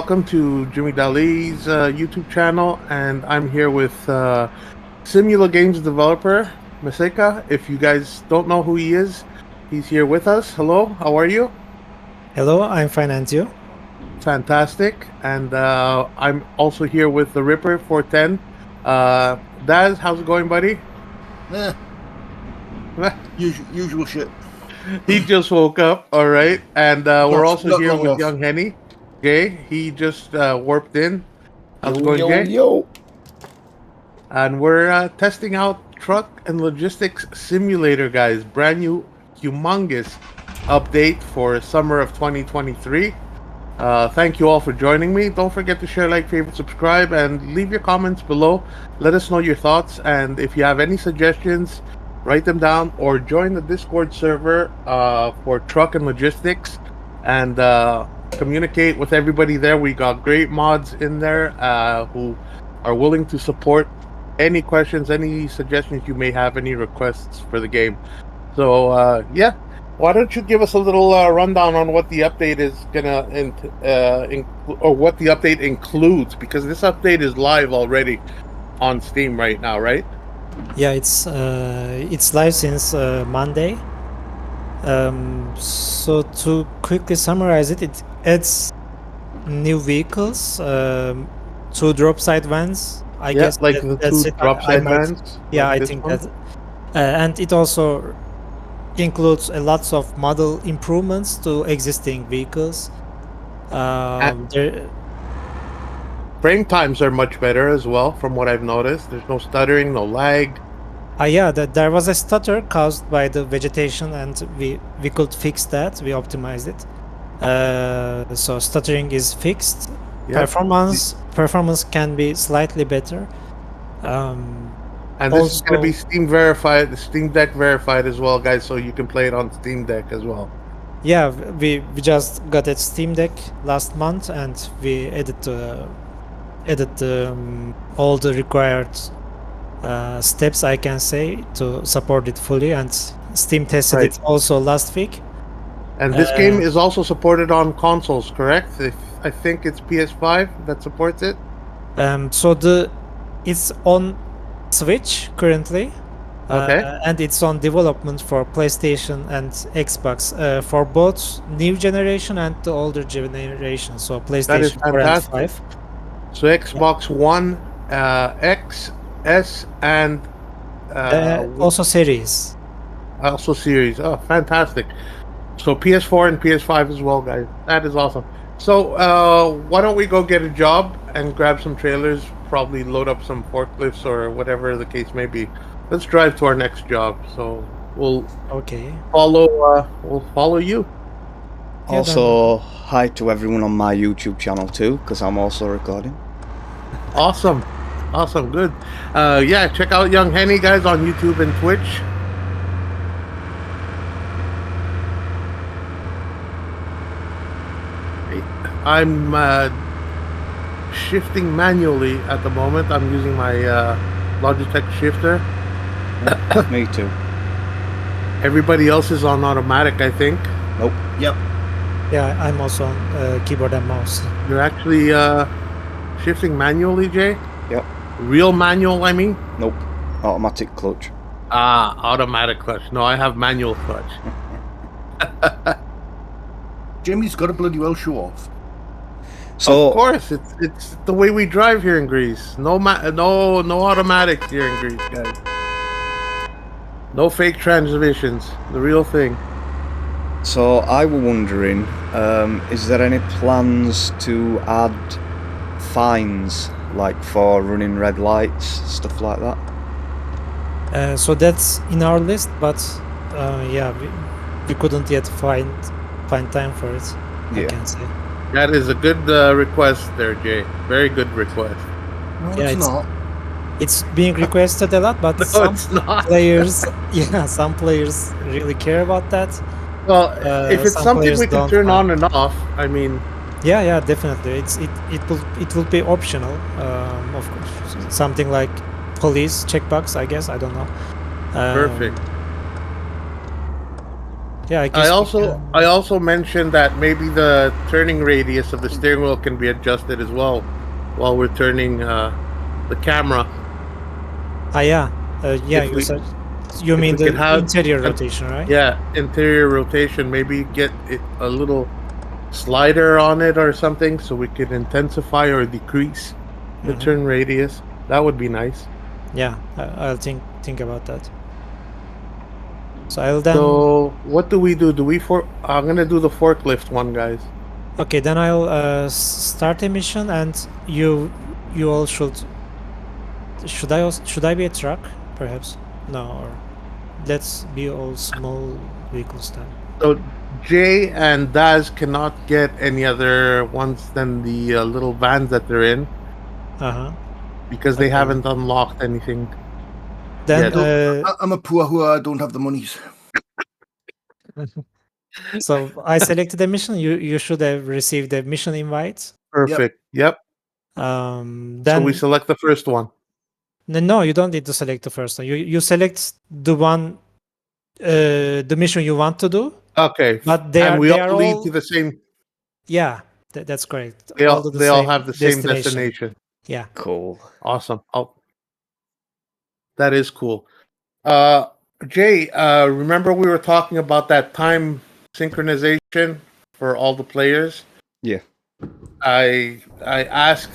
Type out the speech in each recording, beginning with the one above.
welcome to Jimmy Dali's YouTube channel, and I'm here with Simula Games developer Maseka. If you guys don't know who he is, he's here with us. Hello, how are you? Hello, I'm fine, and you? Fantastic. And I'm also here with the Ripper 410. Daz, how's it going, buddy? Usual shit. He just woke up, all right. And we're also not here long with off. yunghenney. Jay, he just warped in. How's it going, Jay? Yo. And we're testing out Truck and Logistics Simulator, guys. Brand new, humongous update for summer of 2023. Thank you all for joining me. Don't forget to share, like, favorite, subscribe, and leave your comments below. Let us know your thoughts, and if you have any suggestions, write them down or join the Discord server for Truck and Logistics, and communicate with everybody there. We got great mods in there who are willing to support any questions, any suggestions you may have, any requests for the game. So yeah, why don't you give us a little rundown on what the update is gonna or what the update includes, because this update is live already on Steam right now, right? Yeah, it's live since Monday. So to quickly summarize it, it adds new vehicles, 2 drop side vans. I guess like the that's 2 it. drop side vans. Yeah, like I think one? that, and it also includes a lots of model improvements to existing vehicles. Frame times are much better as well, from what I've noticed. There's no stuttering, no lag. Yeah, there was a stutter caused by the vegetation, and we could fix that. We optimized it. So stuttering is fixed. Yeah. Performance can be slightly better. And this is going to be Steam verified, Steam Deck verified as well, guys, so you can play it on Steam Deck as well. Yeah, we just got a Steam Deck last month, and we added all the required steps, I can say, to support it fully, and Steam tested it also last week. And this game is also supported on consoles, correct? I think it's PS5 that supports it. So it's on Switch currently, and it's on development for PlayStation and Xbox for both new generation and the older generation. So PlayStation 4 and 5. So Xbox One, X, S, and also Series. Also Series. Oh, fantastic! So PS4 and PS5 as well, guys. That is awesome. So why don't we go get a job and grab some trailers? Probably load up some forklifts or whatever the case may be. Let's drive to our next job. So we'll follow you. Also, hi to everyone on my YouTube channel too, because I'm also recording. Awesome, good. Yeah, check out yunghenney, guys, on YouTube and Twitch. I'm shifting manually at the moment. I'm using my Logitech shifter. Me too. Everybody else is on automatic, I think. Nope. Yep. Yeah, I'm also on keyboard and mouse. You're actually shifting manually, Jay? Yep. Real manual, I mean? Nope. Automatic clutch. Automatic clutch. No, I have manual clutch. Jimmy's got a bloody well show off. So of course, it's the way we drive here in Greece. No automatic here in Greece, guys. No fake transmissions. The real thing. So I were wondering, is there any plans to add fines, like for running red lights, stuff like that? So that's in our list, but yeah, we couldn't yet find time for it. I can say. That is a good request there, Jay. Very good request. No, yeah, it's not. It's being requested a lot, but some players really care about that. Well, if it's something we can turn on and off, I mean. Yeah, definitely. It will be optional, of course. Something like police checkbox, I guess. I don't know. Perfect. Yeah, I guess I also mentioned that maybe the turning radius of the steering wheel can be adjusted as well while we're turning the camera. Yeah. Yeah, If we you if mean we could the have interior rotation, right? yeah, interior rotation, maybe get it a little slider on it or something so we could intensify or decrease the Mhm. turn radius. That would be nice. Yeah, I'll think about that. So I'll then So what do we do? I'm gonna do the forklift one, guys. okay. Then I'll start a mission, and you all should. Should I be a truck? Perhaps no. Or let's be all small vehicles then. So Jay and Daz cannot get any other ones than the little vans that they're in because they Okay. haven't unlocked anything. Then yet. I'm a poor who I don't have the monies. so I selected a mission. You should have received a mission invite. Perfect. Yep. Then So we select the first one. no, you don't need to select the first one. You select the one, the mission you want to do. Okay. But they are all lead all to the same. yeah. That's correct. They all to the they all have the same destination. destination. Yeah. Cool. Awesome. That is cool. Jay, remember we were talking about that time synchronization for all the players? Yeah. I asked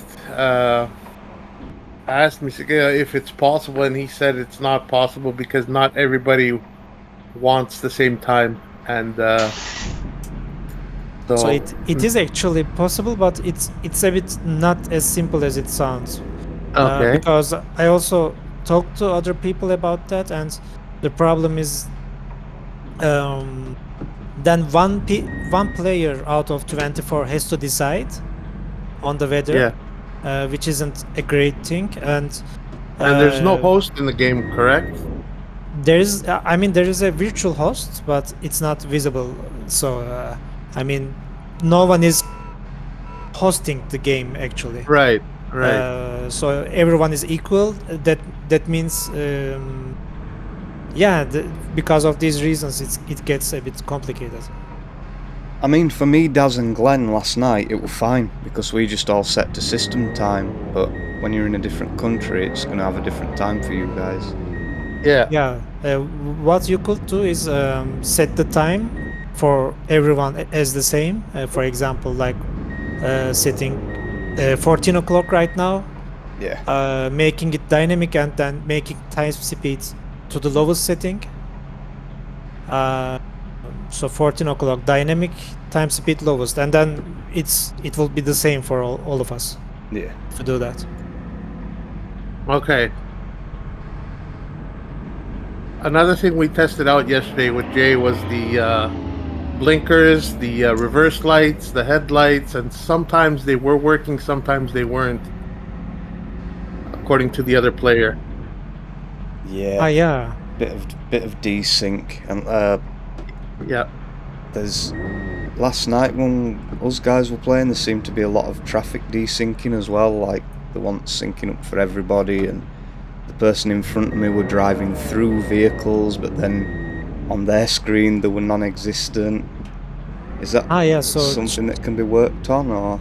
Mr. if it's possible, and he said it's not possible because not everybody wants the same time, and so it is actually possible, but it's a bit not as simple as it sounds. Okay. Because I also talked to other people about that, and the problem is then one player out of 24 has to decide on the weather, which isn't a great thing. And there's no host in the game, correct? There is a virtual host, but it's not visible. So no one is hosting the game actually. Right. So everyone is equal. That means because of these reasons it gets a bit complicated. I mean, for me, Daz and Glenn last night, it was fine because we just all set to system time. But when you're in a different country, it's going to have a different time for you guys. Yeah. What you could do is set the time for everyone as the same. For example, like setting 14 o'clock right now. Yeah. Making it dynamic and then making time speed to the lowest setting. So 14 o'clock dynamic, time speed lowest, and then it will be the same for all of us. Yeah. To do that. Okay. Another thing we tested out yesterday with Jay was the blinkers, the reverse lights, the headlights, and sometimes they were working, sometimes they weren't, according to the other player. Yeah. Yeah. Bit of desync, and yeah. There's last night when us guys were playing, there seemed to be a lot of traffic desyncing as well, like the ones syncing up for everybody, and the person in front of me were driving through vehicles, but then on their screen they were non-existent. Is that so something that can be worked on, or?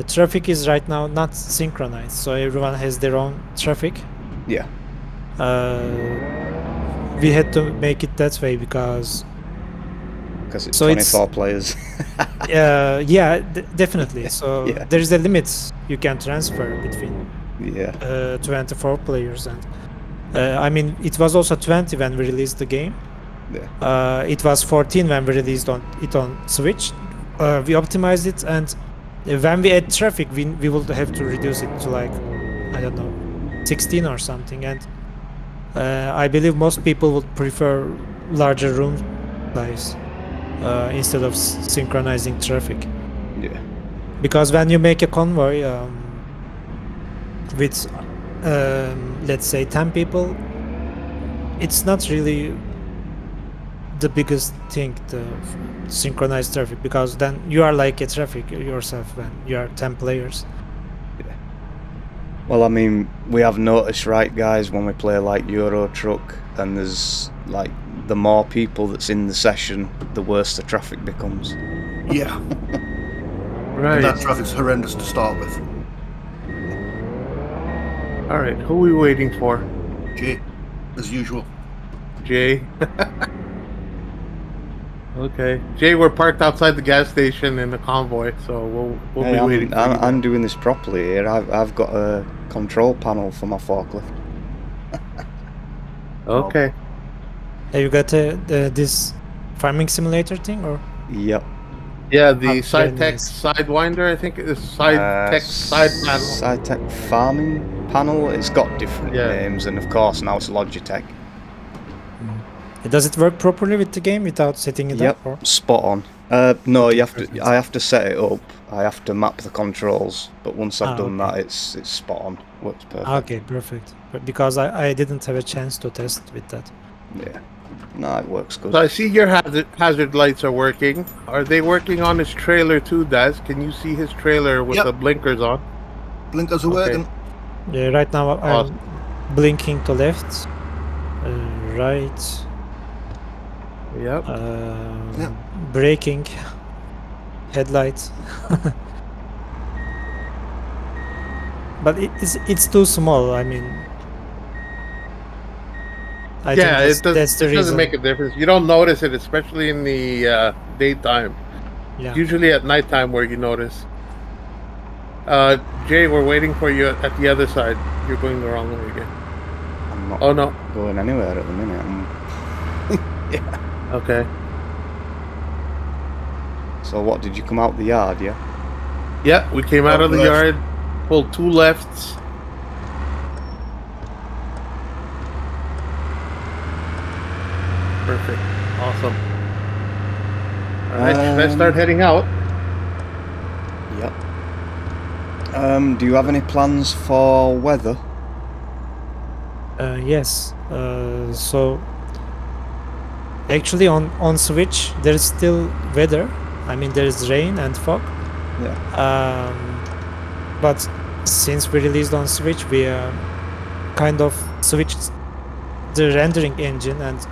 Traffic is right now not synchronized, so everyone has their own traffic. Yeah. We had to make it that way because it's 24 players. Definitely. So there is a limit you can transfer between 24 players, and it was also 20 when we released the game. It was 14 when we released on Switch. We optimized it, and when we add traffic, we will have to reduce it to, like, I don't know, 16 or something. And I believe most people would prefer larger room size instead of synchronizing traffic. Yeah. Because when you make a convoy with let's say 10 people, it's not really the biggest thing to synchronize traffic, because then you are like a traffic yourself when you are 10 players. Well, I mean, we have noticed, right, guys, when we play like Euro Truck, and there's like the more people that's in the session, the worse the traffic becomes. Yeah. Right. And that traffic's horrendous to start with. All right. Who are we waiting for? Jay, as usual. Jay. Okay, Jay, we're parked outside the gas station in the convoy, so we'll Hey, be waiting for you. I'm doing this properly here. I've got a control panel for my forklift. Okay. Have you got this farming simulator thing, or? Yep. Yeah, the Oh, Cytec very nice. Sidewinder, I think it is Cytec side panel. Cytec farming panel. It's got different Yeah. names, and of course now it's Logitech. Does it work properly with the game without setting it Yep, up? Or? spot on. No, you have to. Perfect. I have to set it up. I have to map the controls. But once I've done okay. that, it's spot on. Works perfect. Okay, perfect. But because I didn't have a chance to test with that. Yeah. No, it works good. So I see your hazard lights are working. Are they working on his trailer too, Daz? Can you see his trailer with Yep. the blinkers on? Blinkers are Okay. working. Yeah, right now I'm Awesome. blinking to left, right, Yep. Yeah. braking, headlight. But it's too small. I mean, I think Yeah, that's, it doesn't. that's the It doesn't reason. make a difference. You don't notice it, especially in the daytime. Yeah. Usually at nighttime where you notice. Jay, we're waiting for you at the other side. You're going the wrong way again. I'm not Oh no. going anywhere at the minute. Okay. So what? Did you come out the yard? Yeah. Yeah, we came out of the Left. yard, pulled two lefts. Perfect. Awesome. Alright, should I start heading out? Yep. Do you have any plans for weather? Yes. So actually on Switch there is still weather. I mean there is rain and fog. Yeah. But since we released on Switch, we kind of switched the rendering engine, and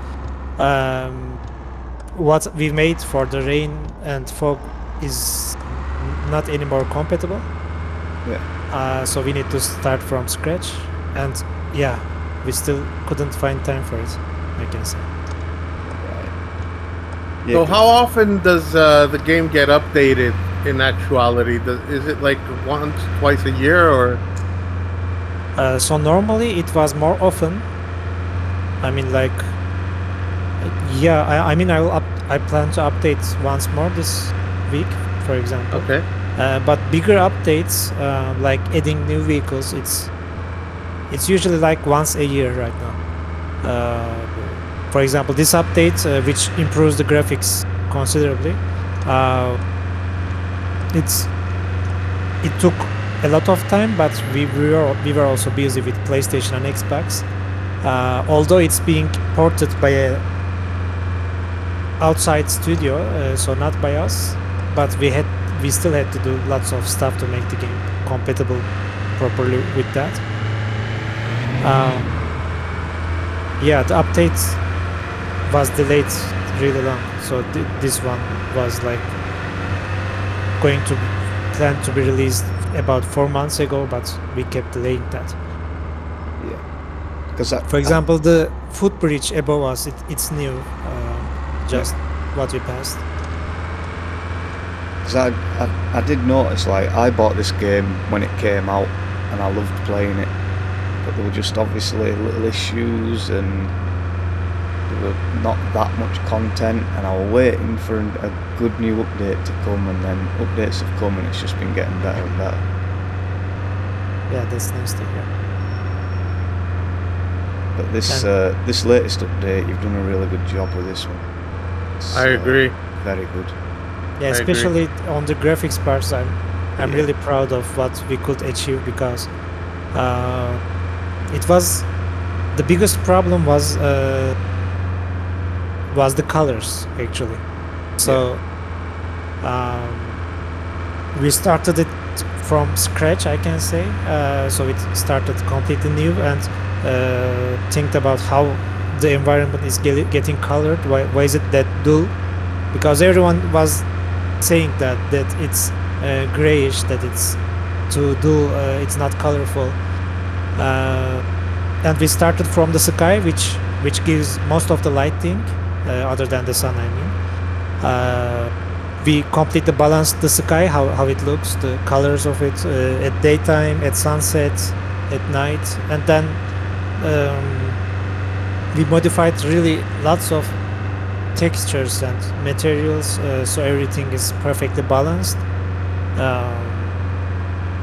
what we made for the rain and fog is not anymore compatible. Yeah. So we need to start from scratch, and yeah, we still couldn't find time for it, I can say. Yeah, So how often does the game get updated in actuality? Is it like once, twice a year, or? So normally it was more often. I mean, like, yeah. I mean, I plan to update once more this week, for example. Okay. But bigger updates, like adding new vehicles, it's usually like once a year right now. For example, this update, which improves the graphics considerably, it took a lot of time, but we were also busy with PlayStation and Xbox. Although it's being ported by a outside studio, so not by us, but we still had to do lots of stuff to make the game compatible properly with that. Yeah, the update was delayed really long, so this one was like going to plan to be released about 4 months ago, but we kept delaying that. Yeah. Because For example, the footbridge above us, it's new, just what we passed. Because I did notice, like, I bought this game when it came out and I loved playing it, but there were just obviously little issues and there were not that much content, and I was waiting for a good new update to come, and then updates have come and it's just been getting better and better. Yeah, that's nice to hear. But this latest update, you've done a really good job with this one. It's, I agree. Very good. Yeah, I agree. especially on the graphics parts, I'm Yeah. really proud of what we could achieve, because it was the biggest problem was the colors actually. So we started it from scratch, I can say. So it started completely new, and think about how the environment is getting colored? Why is it that dull? Because everyone was saying that it's grayish, that it's too dull, it's not colorful. And we started from the sky, which gives most of the lighting, other than the sun, I mean. We completely balanced the sky, how it looks, the colors of it at daytime, at sunset, at night, and then we modified really lots of textures and materials, so everything is perfectly balanced.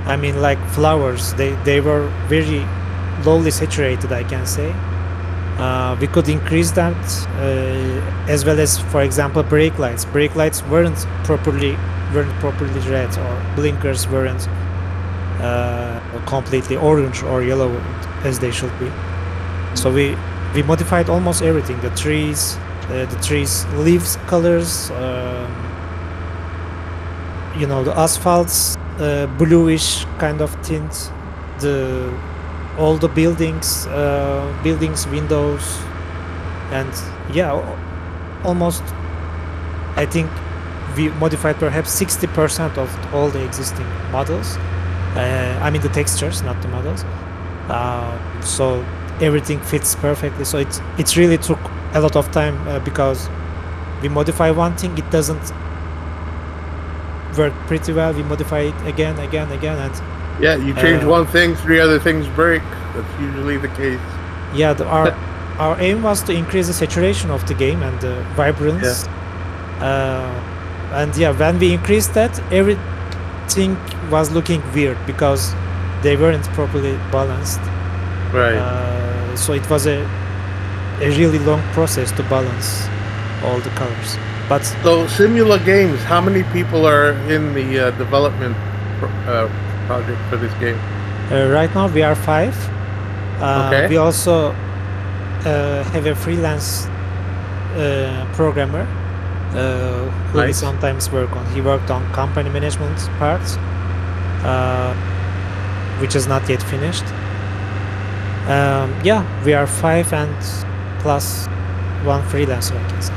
I mean, like flowers, they were very lowly saturated, I can say. We could increase that, as well as, for example, brake lights. Brake lights weren't properly red, or blinkers weren't completely orange or yellow as they should be. So we modified almost everything: the trees leaves colors, the asphalts, bluish kind of tint, all the buildings, windows, and almost, I think we modified perhaps 60% of all the existing models. I mean the textures, not the models. So everything fits perfectly. So it really took a lot of time, because we modify one thing, it doesn't work pretty well. We modify it again, and yeah, you change one thing, 3 other things break. That's usually the case. Yeah, our aim was to increase the saturation of the game and the vibrance. And when we increased that, everything was looking weird because they weren't properly balanced. Right. So it was a really long process to balance all the colors. But so Simula Games, how many people are in the development project for this game? Right now we are 5. Okay. We also have a freelance programmer who we sometimes work on. He worked on company management parts, which is not yet finished. We are 5 and plus 1 freelancer, I guess.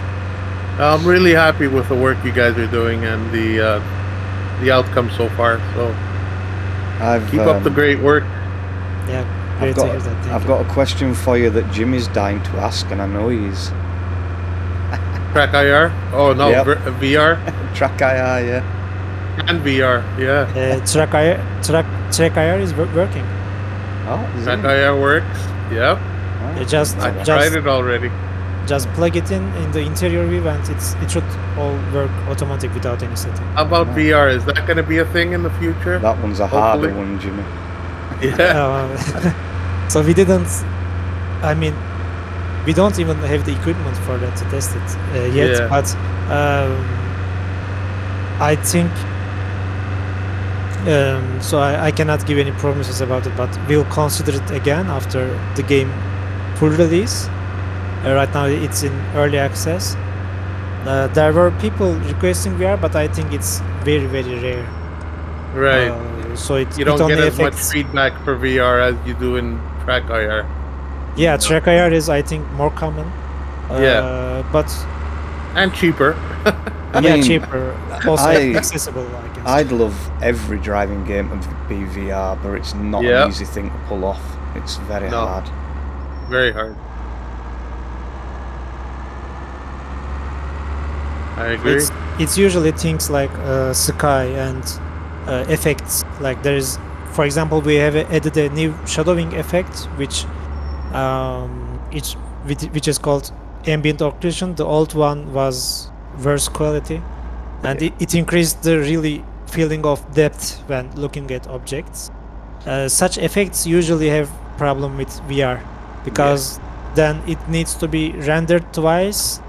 I'm really happy with the work you guys are doing and the outcome so far. So keep up the great work. Yeah, great to hear that. I've got a question for you that Jimmy's dying to ask, and I know he's... Track IR? Oh no, Yep. VR? Track IR, yeah. And VR, yeah. Track IR is working. Oh, is Track it? IR works. Yep. Oh, I tried it already. Just plug it in the interior view, and it should all work automatic without any setting. How about VR? Is that going to be a thing in the future? That one's a harder one, Jimmy. Yeah. So we didn't. I mean, we don't even have the equipment for that to test it yet. Yeah. But I think. So I cannot give any promises about it, but we'll consider it again after the game full release. Right now it's in early access. There were people requesting VR, but I think it's very, very rare. Right. So you don't get as much feedback for VR as you do in Track IR. Yeah, Track IR is, I think, more common. But and cheaper. I mean, cheaper. Also accessible, I guess. I'd love every driving game to be VR, but it's not an easy thing to pull off. It's very hard. Very hard. I agree. It's usually things like sky and effects. Like there's, for example, we have added a new shadowing effect, which is called ambient occlusion. The old one was worse quality, and it increased the really feeling of depth when looking at objects. Such effects usually have problem with VR because then it needs to be rendered twice,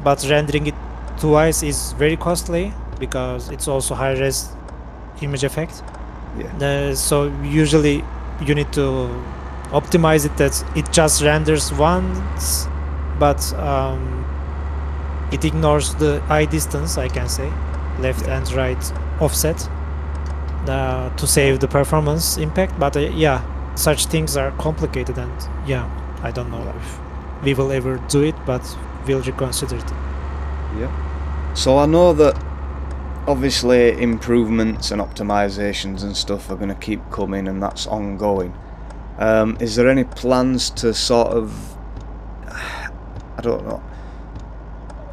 but rendering it twice is very costly because it's also high-res image effect. So usually you need to optimize it that it just renders once, but it ignores the eye distance, I can say, left and right offset, to save the performance impact. But such things are complicated, and I don't know if we will ever do it, but we'll reconsider it. Yeah. So I know that obviously improvements and optimizations and stuff are going to keep coming, and that's ongoing. Is there any plans to sort of, I don't know,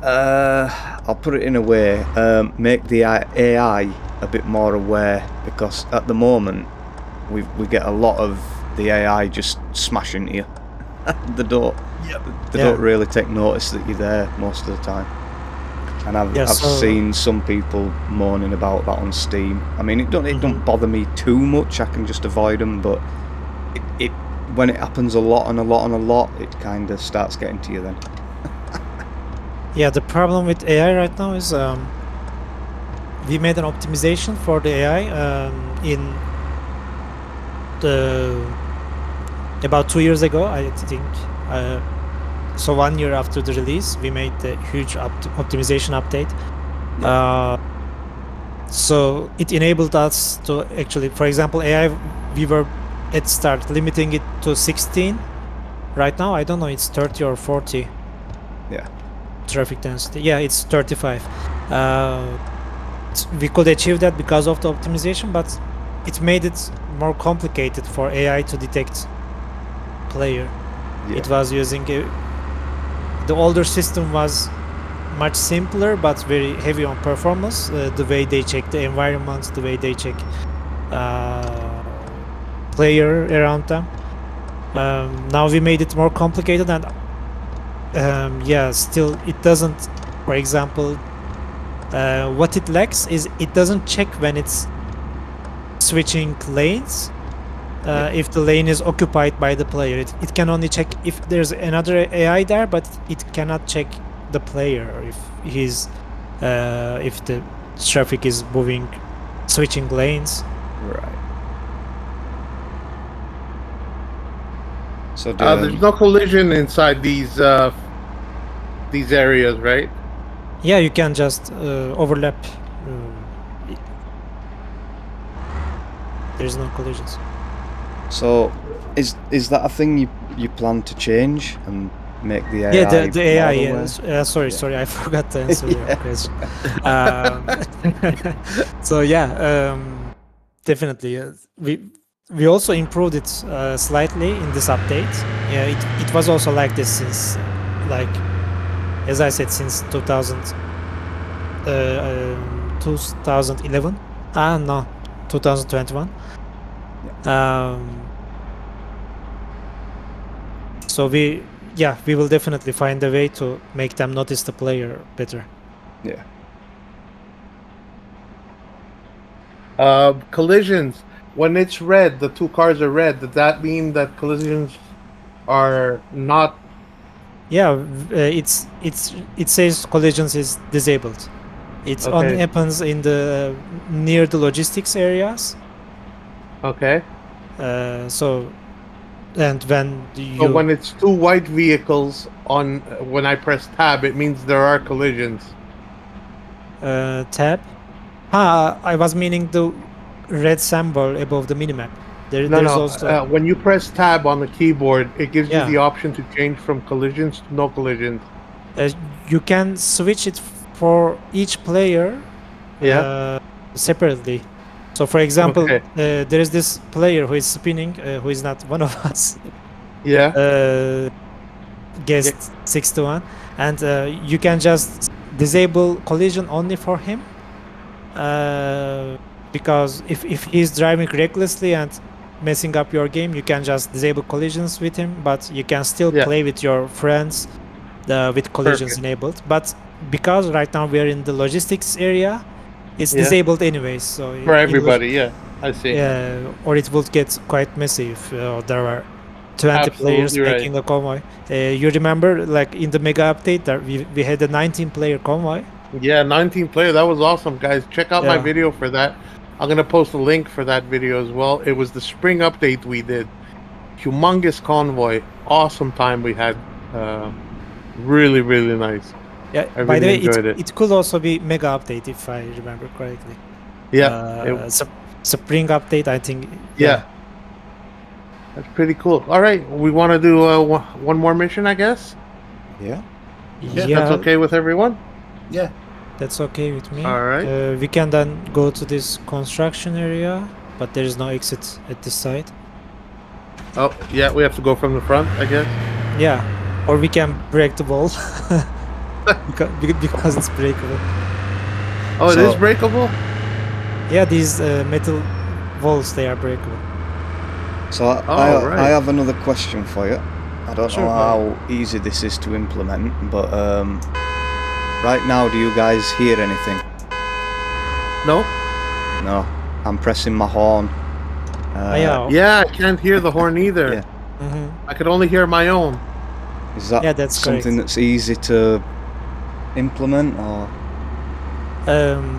I'll put it in a way, make the AI a bit more aware, because at the moment we get a lot of the AI just smashing you. They don't really take notice that you're there most of the time. And I've seen some people moaning about that on Steam. I mean, it don't bother me too much. I can just avoid them, but it when it happens a lot and a lot and a lot, it kind of starts getting to you then. Yeah, the problem with AI right now is we made an optimization for the AI in about 2 years ago, I think. So 1 year after the release, we made the huge optimization update. So it enabled us to actually, for example, AI, we were at start limiting it to 16. Right now, I don't know, it's 30 or 40. Yeah. Traffic density. Yeah, it's 35. We could achieve that because of the optimization, but it made it more complicated for AI to detect player. Yeah. It was using the older system was much simpler but very heavy on performance. The way they check the environment, the way they check player around them. Now we made it more complicated, and yeah, still it doesn't. For example, what it lacks is it doesn't check when it's switching lanes. If the lane is occupied by the player, it can only check if there's another AI there, but it cannot check the player if he's if the traffic is moving, switching lanes. Right. So there's no collision inside these areas, right? Yeah, you can just overlap. There's no collisions. So, is that a thing you plan to change and make the AI? Yeah, the AI. Aware? Sorry, I forgot to answer your question. So yeah, definitely. We also improved it slightly in this update. Yeah, it was also like this since, like, as I said, since 2011. No, 2021. So we will definitely find a way to make them notice the player better. Yeah. Collisions. When it's red, the two cars are red. Does that mean that collisions are not? Yeah, it says collisions is disabled. It only happens in the near the logistics areas. Okay. So, and when So when it's two white vehicles on, when I press tab, it means there are collisions. Tab. I was meaning the red symbol above the minimap. There's also when you press tab on the keyboard, it gives Yeah. you the option to change from collisions to no collisions. You can switch it for each player separately. So, for example, there is this player who is spinning, who is not one of us. Yeah. Guest 61, and you can just disable collision only for him. Because if he's driving recklessly and messing up your game, you can just disable collisions with him, but you can still play with your friends with collisions enabled. But because right now we are in the logistics area, it's disabled anyways. So for everybody, I see. Yeah, or it would get quite messy if there were 20 players making a convoy. You remember, like in the mega update, that we had a 19-player convoy. Yeah, 19 player. That was awesome, guys. Check out my video for that. I'm gonna post a link for that video as well. It was the spring update we did. Humongous convoy. Awesome time we had. Really, really nice. Yeah. By the way, it could also be mega update if I remember correctly. Yeah. Spring update, I think. Yeah. That's pretty cool. All right, we want to do one more mission, I guess. Yeah. Yeah. That's okay with everyone. Yeah. That's okay with me. All right. We can then go to this construction area, but there is no exit at this side. Oh, yeah, we have to go from the front, I guess. Yeah, or we can break the wall because it's breakable. Oh, it is So- breakable? Yeah, these metal walls, they are breakable. So right. I have another question for you. I don't Sure, know go how easy this is to implement, but right now, do you guys hear anything? No? No. I'm pressing my horn. Yeah. Yeah, I can't hear the horn either. Yeah. Mhm. I could only hear my own. Is that Yeah, that's something correct. that's easy to implement, or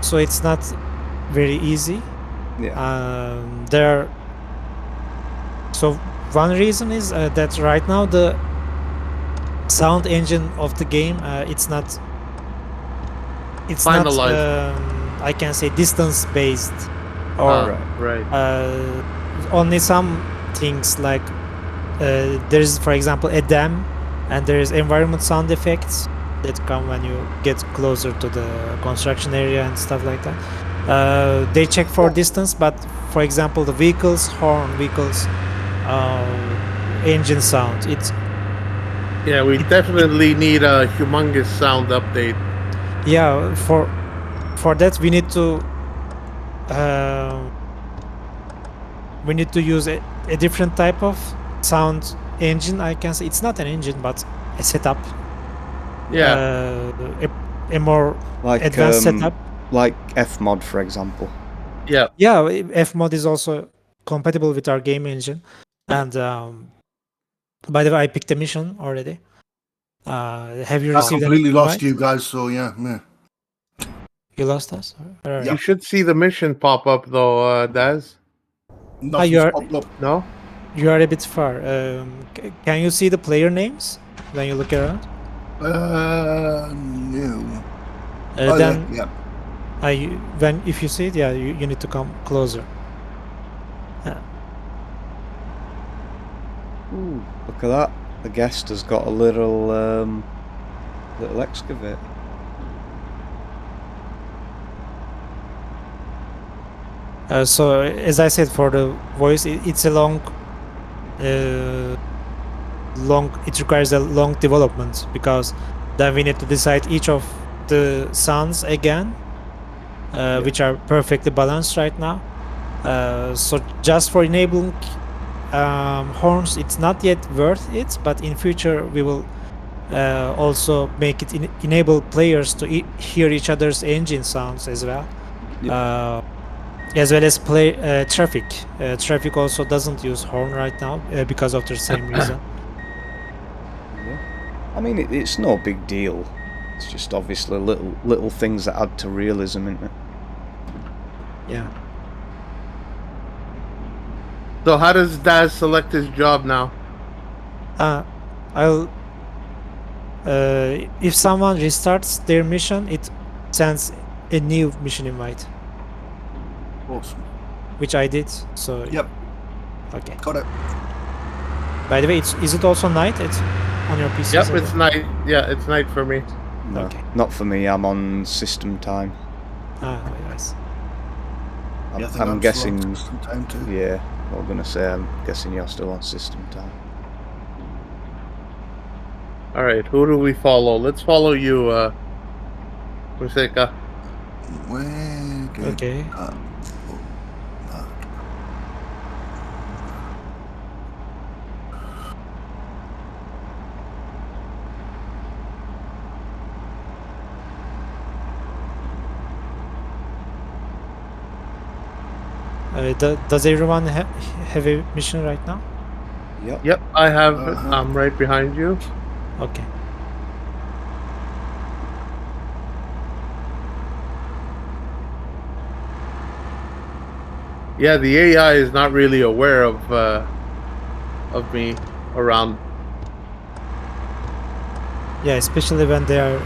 So it's not very easy. yeah? There are... So one reason is that right now the sound engine of the game, it's not Finalized. I can say distance based, or Right. only some things like there's, for example, a dam, and there is environment sound effects that come when you get closer to the construction area and stuff like that. They check for distance, but for example, the vehicles horn, engine sound, it's... Yeah, we definitely need a humongous sound update. Yeah, for that we need to use a different type of sound engine. I can say it's not an engine, but a setup. Yeah. A more Like advanced setup. like Fmod, for example. Yeah. Yeah, Fmod is also compatible with our game engine. And by the way, I picked a mission already. Have you I received any completely lost invite? you guys, so yeah. You lost us? All right. Yeah. You should see the mission pop up though, Daz. Nothing's you are- popped up. No? You are a bit far. Can you see the player names when you look around? No. Oh, Then yeah. if you see it, yeah, you need to come closer. Ooh, look at that. The guest has got a little excavator. So as I said, for the voice, it's a long. It requires a long development, because then we need to decide each of the sounds again, which are perfectly balanced right now. So just for enabling horns, it's not yet worth it, but in future we will also make it enable players to hear each other's engine sounds as well. As well as play traffic. Traffic also doesn't use horn right now because of the same reason. Yeah. I mean, it's no big deal. It's just obviously little things that add to realism, isn't it? Yeah. So how does Daz select his job now? I'll. If someone restarts their mission, it sends a new mission invite, Awesome. which I did. So Yep. okay. Got it. By the way, is it also night? It's on your PC. Yep, it's night. Yeah, it's night for me. No, Okay. not for me. I'm on system time. Nice. I'm, Yeah, I think I'm I'm guessing. still on system time too. Yeah, I'm gonna say I'm guessing you're still on system time. All right, who do we follow? Let's follow you, Museka. Where did Okay. Does everyone have a mission right now? Yep. Yep, I have it. I'm right behind you. Okay. Yeah, the AI is not really aware of me around. Yeah, especially when they are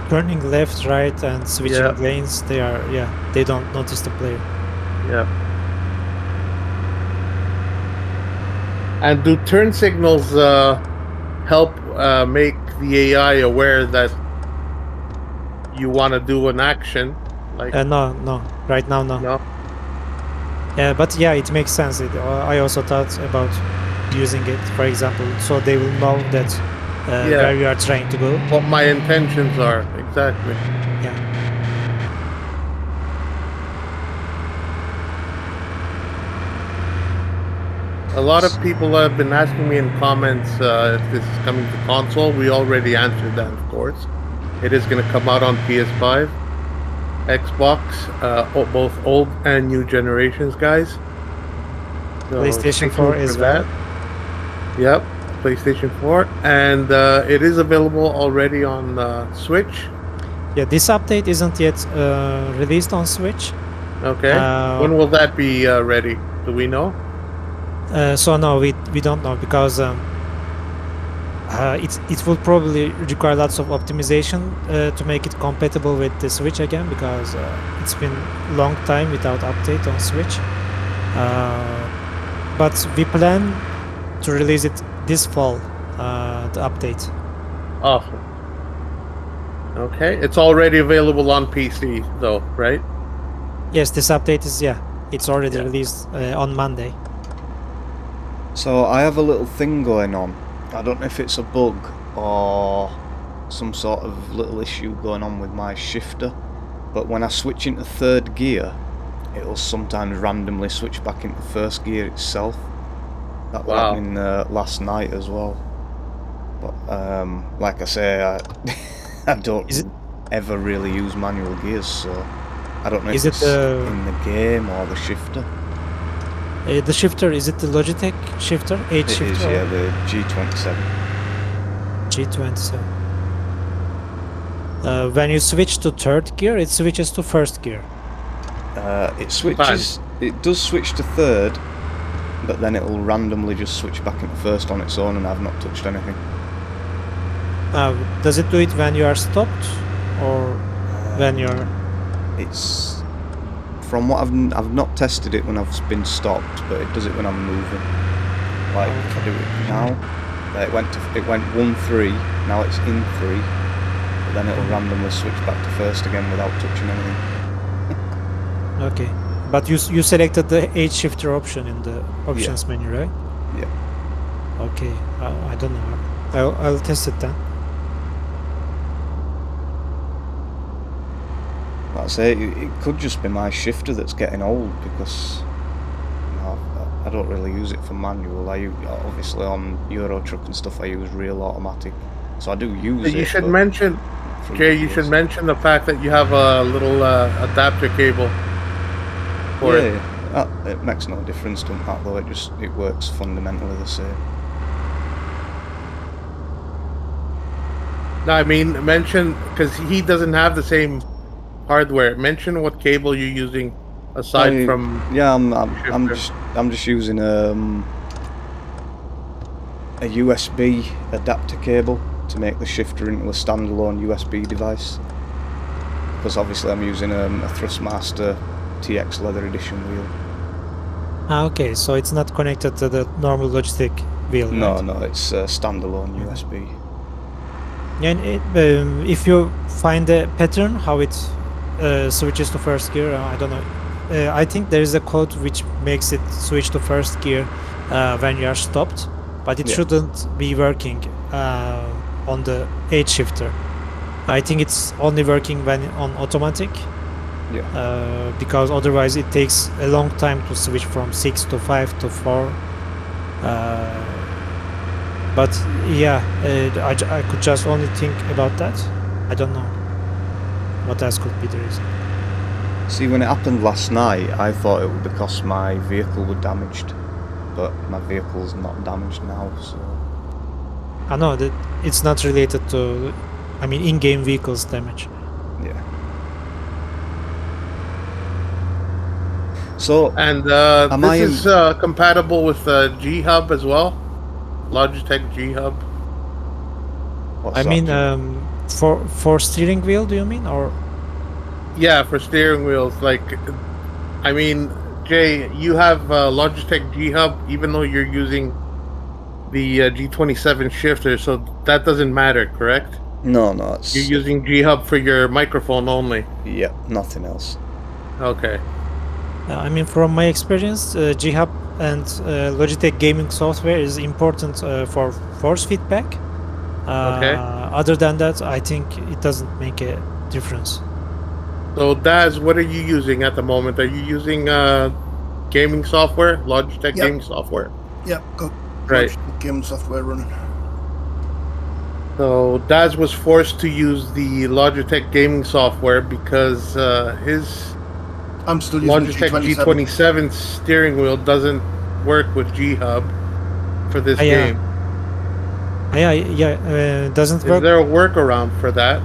turning left, right, and switching Yeah. lanes. They don't notice the player. Yeah. And do turn signals help make the AI aware that you want to do an action? Like No, right now no. no. But yeah, it makes sense. I also thought about using it, for example, so they will know that where you are trying to go. What my intentions are exactly. Yeah. A lot of people have been asking me in comments if this is coming to console. We already answered that, of course. It is going to come out on PS5, Xbox, both old and new generations, guys. So PlayStation 4 as well. Yep, PlayStation 4, and it is available already on Switch. Yeah, this update isn't yet released on Switch. Okay. When will that be ready? Do we know? So no, we don't know, because it will probably require lots of optimization to make it compatible with the Switch again, because it's been a long time without update on Switch. But we plan to release it this fall, the update. Awesome. Okay, it's already available on PC though, right? Yes, this update is, it's already released on Monday. So I have a little thing going on. I don't know if it's a bug or some sort of little issue going on with my shifter, but when I switch into third gear, it'll sometimes randomly switch back into first gear itself. That was happening last night as well. But like I say, I don't ever really use manual gears, so I don't know if it's in the game or the shifter. The shifter, is it the Logitech shifter? It is, yeah, the G27. G27. When you switch to third gear, it switches to first gear. It switches. It does switch to third, but then it'll randomly just switch back into first on its own, and I've not touched anything. Does it do it when you are stopped, or when you're? It's from what I've not tested it when I've been stopped, but it does it when I'm moving. Like if I do it now, it went 1-3. Now it's in 3, but then it'll randomly switch back to first again without touching anything. Okay, but you selected the H shifter option in the options menu, right? Yeah. Okay, I don't know. I'll test it then. Like I say, it could just be my shifter that's getting old, because I don't really use it for manual. Obviously on Euro Truck and stuff I use real automatic, so I do use it. You should mention, Jay, you should mention the fact that you have a little adapter cable for it. It makes no difference to that though, it works fundamentally the same. No, I mean, mention, because he doesn't have the same hardware. Mention what cable you're using aside from. Yeah, I'm just using a USB adapter cable to make the shifter into a standalone USB device. Because obviously I'm using a Thrustmaster TX leather edition wheel. Okay, so it's not connected to the normal Logitech wheel. No, right? no, it's a standalone USB. And if you find a pattern how it switches to first gear, I don't know. I think there is a code which makes it switch to first gear when you are stopped, but it shouldn't be working on the H shifter. I think it's only working when on automatic. Yeah. Because otherwise it takes a long time to switch from 6 to 5 to 4. But yeah, I could just only think about that. I don't know what else could be the reason. See, when it happened last night, I thought it was because my vehicle was damaged, but my vehicle's not damaged now, so... I know that it's not related to, I mean, in-game vehicles damage. Yeah. So, and this is compatible with G Hub as well, Logitech G Hub. I mean, for steering wheel, do you mean, or? Yeah, for steering wheels. Like, I mean, Jay, you have Logitech G Hub, even though you're using the G27 shifter, so that doesn't matter, correct? No, You're it's using G-Hub for your microphone only. yeah, nothing else. Okay. I mean, from my experience, G-Hub and Logitech gaming software is important for force feedback. Okay. Other than that, I think it doesn't make a difference. So, Daz, what are you using at the moment? Are you using gaming software, Logitech Yep. gaming software? Yep, got Right. Logitech gaming software running. So Daz was forced to use the Logitech gaming software because his I'm still using the Logitech G27. G27 steering wheel doesn't work with G-Hub for this Yeah. game. Doesn't Is work. there a workaround for that?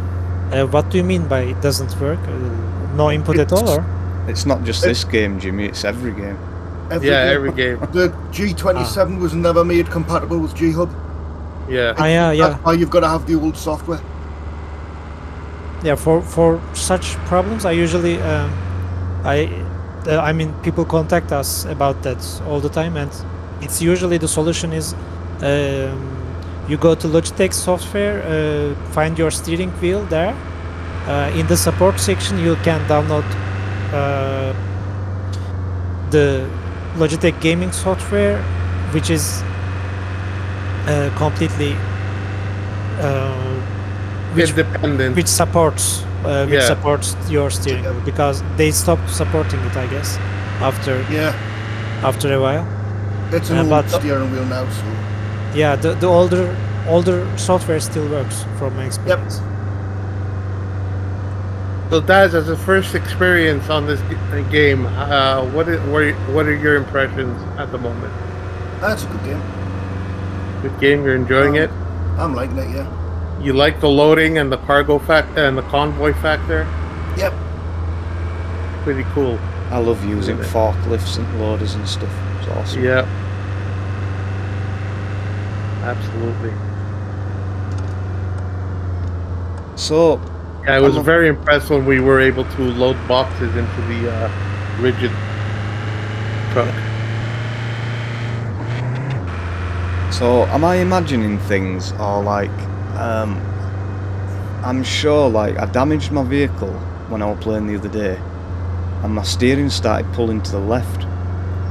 What do you mean by it doesn't work? No input at all, or? It's not just this game, Jimmy. It's every game. Every game. The G27 was never made compatible with G-Hub. Yeah. That's why you've got to have the old software. Yeah, for such problems, I usually I mean, people contact us about that all the time, and it's usually the solution is you go to Logitech software, find your steering wheel there. In the support section, you can download the Logitech gaming software, which is completely Independent. which supports your steering wheel, because they stopped supporting it, I guess, after a while. It's an old steering wheel now, so yeah, the older software still works from my experience. So Daz, as a first experience on this game, what are your impressions at the moment? That's a good game. Good game, you're enjoying it? I'm liking it, yeah. You like the loading and the cargo factor and the convoy factor? Yep. Pretty cool. I love using forklifts and loaders and stuff. It's awesome. Yeah. Absolutely. So, yeah, I was very impressed when we were able to load boxes into the rigid truck. So, am I imagining things, or like, I'm sure, like, I damaged my vehicle when I was playing the other day, and my steering started pulling to the left.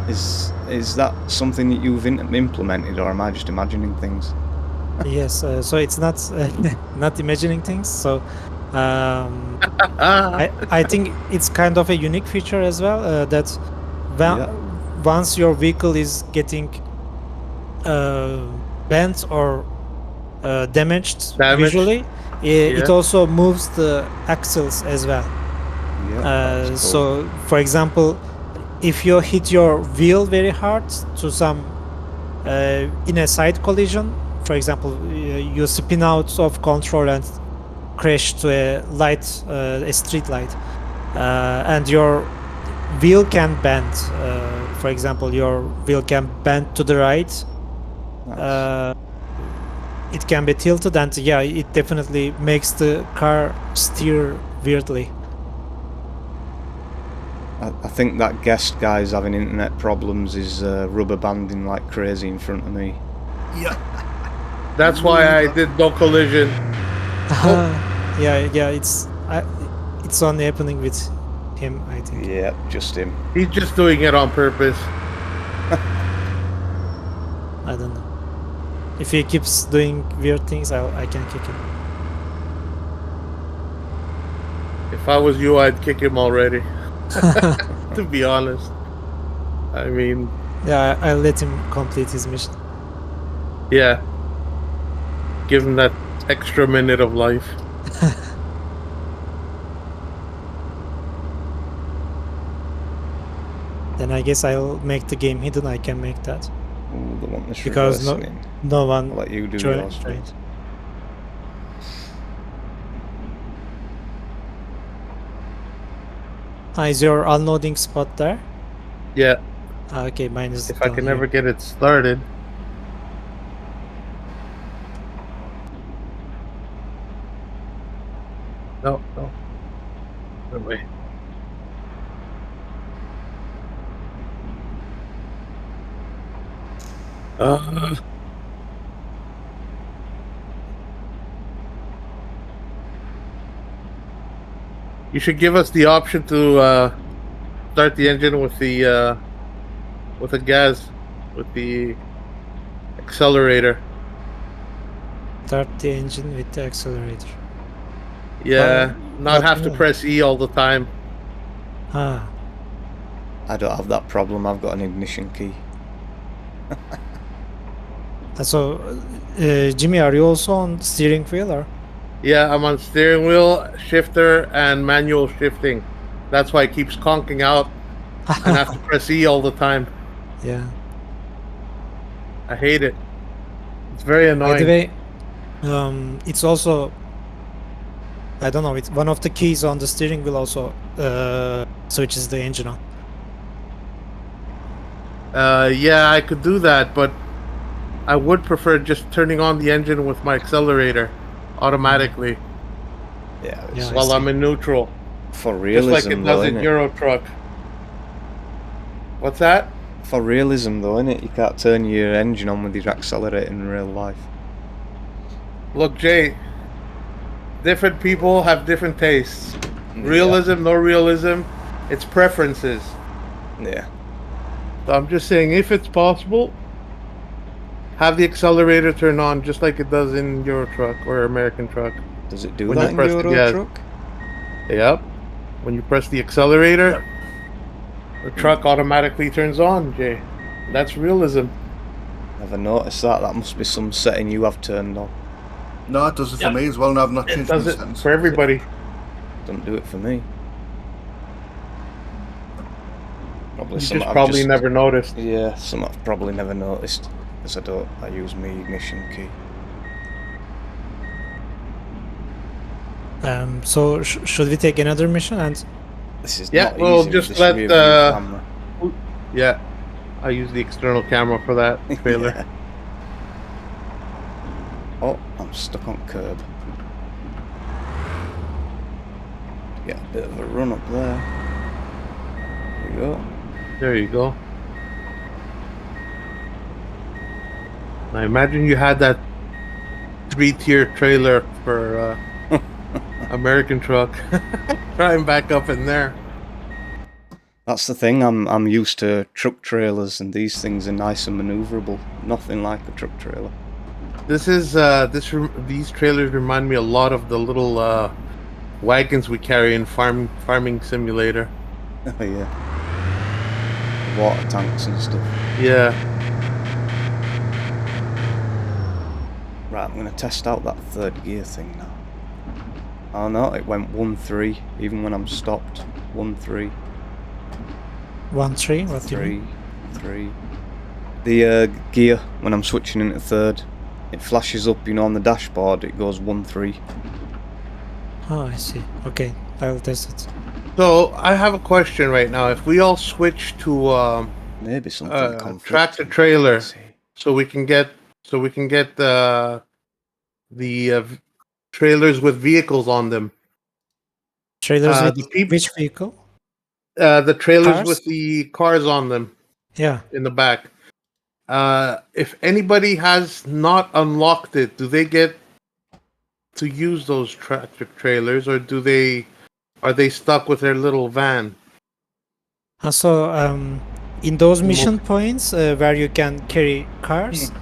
Is that something that you've implemented, or am I just imagining things? Yes, so it's not not imagining things. So I think it's kind of a unique feature as well, that once your vehicle is getting bent or damaged visually, it also moves the axles as well. Cool. So, for example, if you hit your wheel very hard to some in a side collision, for example, you spin out of control and crash to a light, a street light, and your wheel can bend. For example, your wheel can bend to the right. Nice. It can be tilted, and yeah, it definitely makes the car steer weirdly. I think that guest guy's having internet problems is rubber banding like crazy in front of me. Yeah. That's why I did no collision. Yeah, it's only happening with him, I think. Yeah, just him. He's just doing it on purpose. I don't know. If he keeps doing weird things, I can kick him. If I was you, I'd kick him already. To be honest. I mean... yeah, I'll let him complete his mission. Yeah. Give him that extra minute of life. Then I guess I'll make the game hidden. I can make that. Ooh, the one that's because no one I'll let you do joined. yours. Right. Is your unloading spot there? Yeah. Okay, mine is. If I can ever get it started. No. No way. You should give us the option to start the engine with the gas, with the accelerator. Start the engine with the accelerator. Yeah, not what have do to you mean? press E all the time. Ah, I don't have that problem. I've got an ignition key. so Jimmy, are you also on steering wheel or? Yeah, I'm on steering wheel, shifter, and manual shifting. That's why it keeps conking out and have to press E all the time. Yeah. I hate it. It's very By annoying. the way, it's also, I don't know, it's one of the keys on the steering wheel also switches the engine on. Yeah, I could do that, but I would prefer just turning on the engine with my accelerator automatically Yeah, it's Yeah. I while see. I'm in neutral, for just realism like it though, does in innit? Euro Truck. What's that? For realism though, innit? You can't turn your engine on with your accelerator in real life. Look, Jay, different people have different tastes. Yeah. Realism, no realism, it's preferences. Yeah. So I'm just saying, if it's possible, have the accelerator turn on just like it does in Euro Truck or American Truck. Does it do When you that in press the Euro gas. Truck? Yep. When you press the accelerator, the truck automatically turns on, Jay. That's realism. Never noticed that. That must be some setting you have turned on. No, it does it for me as well, and I've not It changed my does it settings. for everybody. Don't do it for me. Probably You something just I've probably never noticed. Yeah, something I've probably never noticed because I use my ignition key. So should we take another mission? And This is Yeah, not well, easy with just this let, rear view camera. Yeah. I use the external camera for that trailer. Yeah. Oh, I'm stuck on curb. Get a bit of a run up there. There we go. There you go. I imagine you had that 3-tier trailer for American Truck. Try and back up in there. That's the thing. I'm used to truck trailers, and these things are nice and maneuverable. Nothing like a truck trailer. This is these trailers remind me a lot of the little wagons we carry in farming simulator. Oh yeah. Water tanks and stuff. Yeah. Right, I'm going to test out that third gear thing now. Oh no, it went 1-3, even when I'm stopped. 1-3, 1-3. What do you mean? 3. The gear, when I'm switching into third, it flashes up, you know, on the dashboard, it goes 1-3. Oh, I see. Okay, I will test it. So I have a question right now. If we all switch to Maybe something conflicting. tractor trailer, Let's see. so we can get the trailers with vehicles on them. Trailers with the peop- which vehicle? The trailers Cars? with the cars on them Yeah. in the back. If anybody has not unlocked it, do they get to use those tractor trailers, or are they stuck with their little van? So in those mission points where you can carry cars,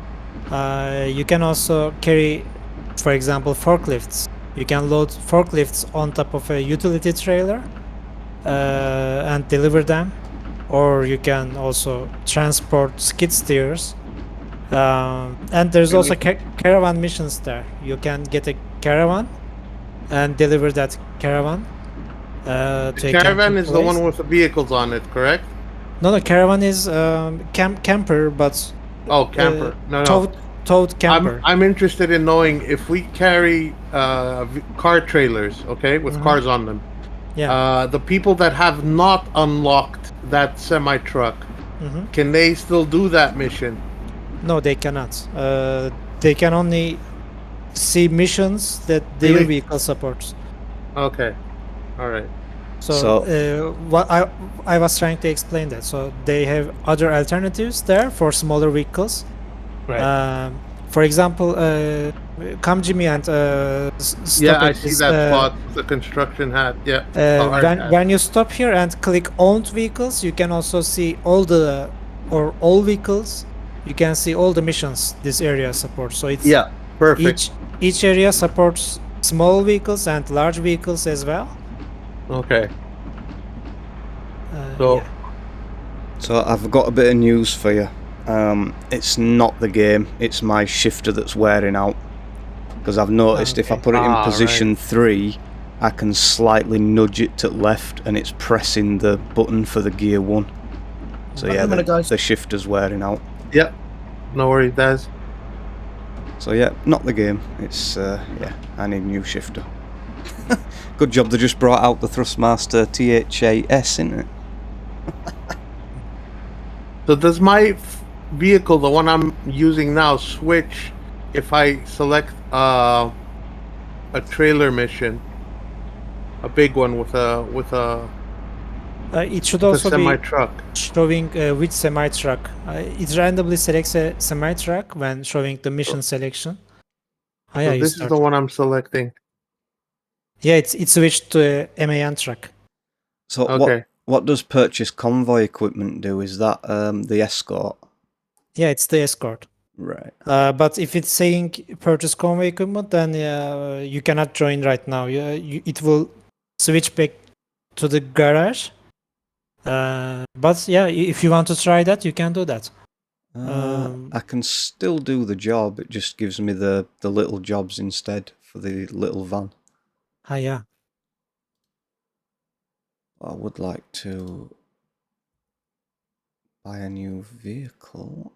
you can also carry, for example, forklifts. You can load forklifts on top of a utility trailer and deliver them, or you can also transport skid steers. And there's also caravan missions there. You can get a caravan and deliver that caravan. The caravan is the one with the vehicles on it, correct? No, caravan is camper, but Oh, camper. No. towed camper. I'm interested in knowing if we carry car trailers, okay, with cars on them. Yeah. The people that have not unlocked that semi truck, can they still do that mission? No, they cannot. They can only see missions that their Really? vehicle supports. Okay, all right. So what I was trying to explain that. So they have other alternatives there for smaller vehicles. Right. for example, come Jimmy and stop Yeah, I at see this, that spot with the construction hat. Yeah. hard hat. when you stop here and click owned vehicles, you can also see all vehicles. You can see all the missions this area supports. So it's Yeah, perfect. each area supports small vehicles and large vehicles as well. Okay. So, Yeah. So I've got a bit of news for you. It's not the game, it's my shifter that's wearing out. Because I've noticed if I put it in position 3, I can slightly nudge it to left and it's pressing the button for the gear 1. So yeah, the shifter's wearing out. yep. No worries, Daz. So yeah, not the game. It's, yeah, I need a new shifter. Good job they just brought out the Thrustmaster TX, isn't it? So does my vehicle, the one I'm using now, switch if I select a trailer mission, a big one with a It should also semi be truck? showing which semi truck. It randomly selects a semi truck when showing the mission selection. Oh, yeah, So you this is start. the one I'm selecting. Yeah, it's switched to a MAN truck. So Okay. what does purchase convoy equipment do? Is that the escort? Yeah, it's the escort. Right. But if it's saying purchase convoy equipment, then you cannot join right now. It will switch back to the garage. But yeah, if you want to try that, you can do that. I can still do the job. It just gives me the little jobs instead for the little van. Yeah. I would like to buy a new vehicle.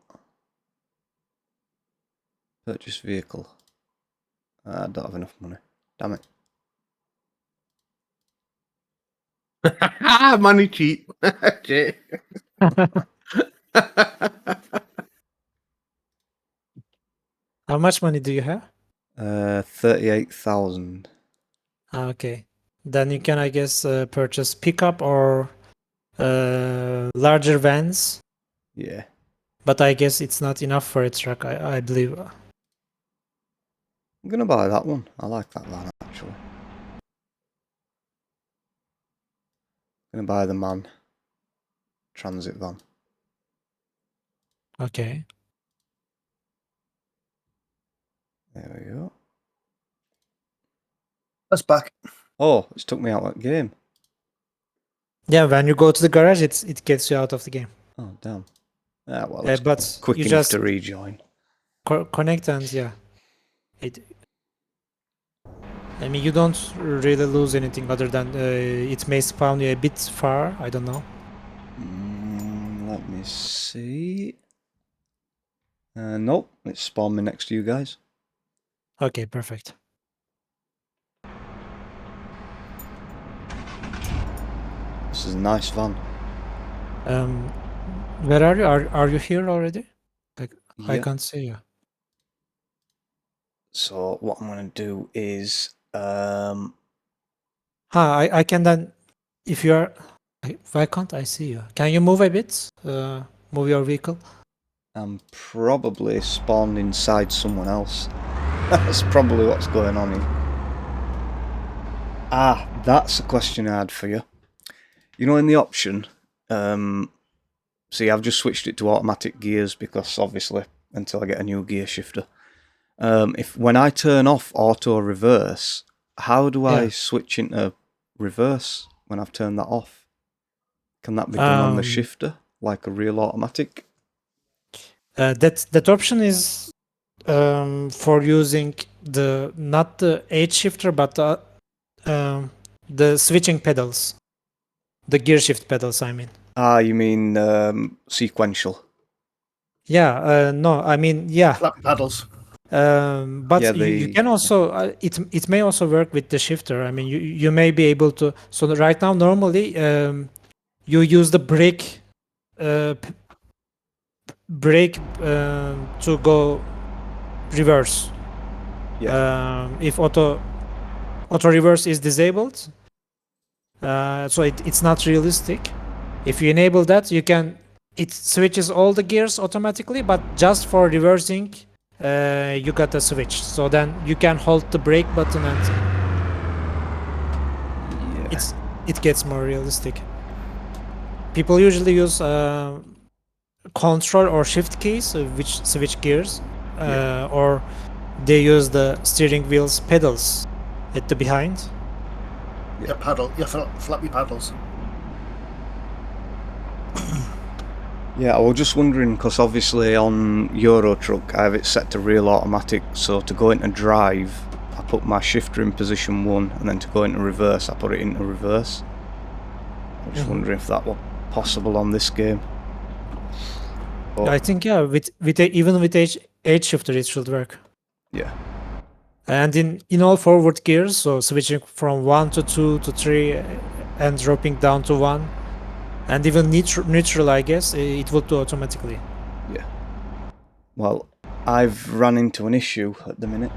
Purchase vehicle. I don't have enough money. Damn it. Money cheap. Jay. How much money do you have? 38,000. Okay. Then you can, I guess, purchase pickup or larger vans. Yeah. But I guess it's not enough for a truck, I believe. I'm gonna buy that one. I like that van actually. Gonna buy the MAN transit van. Okay. There we go. That's back. Oh, it's took me out of that game. Yeah, when you go to the garage, it gets you out of the game. Oh damn. Ah well, it's But quick you enough just to rejoin. connect and yeah. I mean, you don't really lose anything other than it may spawn you a bit far. I don't know. Let me see. Nope, it's spawned me next to you guys. Okay, perfect. This is a nice van. Where are you? Are you here already? Like I Yeah. can't see you. So what I'm gonna do is I can then, if you are, why can't I see you? Can you move a bit? Move your vehicle. I'm probably spawned inside someone else. That's probably what's going on here. Ah, that's a question I had for you. You know, in the option, see, I've just switched it to automatic gears because obviously until I get a new gear shifter. When I turn off auto reverse, how do I switch into reverse when I've turned that off? Can that be done on the shifter like a real automatic? That option is for using not the H shifter but the switching pedals, the gear shift pedals. I mean. Ah, you mean sequential? Yeah. No. I mean, yeah. Flat paddles. But Yeah, you can also it may also work with the shifter. I mean, you may be able to. So right now, normally, you use the brake to go reverse. Yeah. If auto reverse is disabled, so it's not realistic. If you enable that, it switches all the gears automatically, but just for reversing you got a switch. So then you can hold the brake button and Yeah. it gets more realistic. People usually use control or shift keys, which switch gears, or they use the steering wheel's pedals at the behind. Your flappy paddles. Yeah, I was just wondering, because obviously on Euro Truck I have it set to real automatic, so to go into drive I put my shifter in position 1, and then to go into reverse I put it into reverse. I was just wondering if that were possible on this game. But, I think even with H shifter it should work. yeah. And in all forward gears, so switching from 1 to 2 to 3 and dropping down to 1, and even neutral, I guess, it will do automatically. Yeah. Well, I've run into an issue at the minute.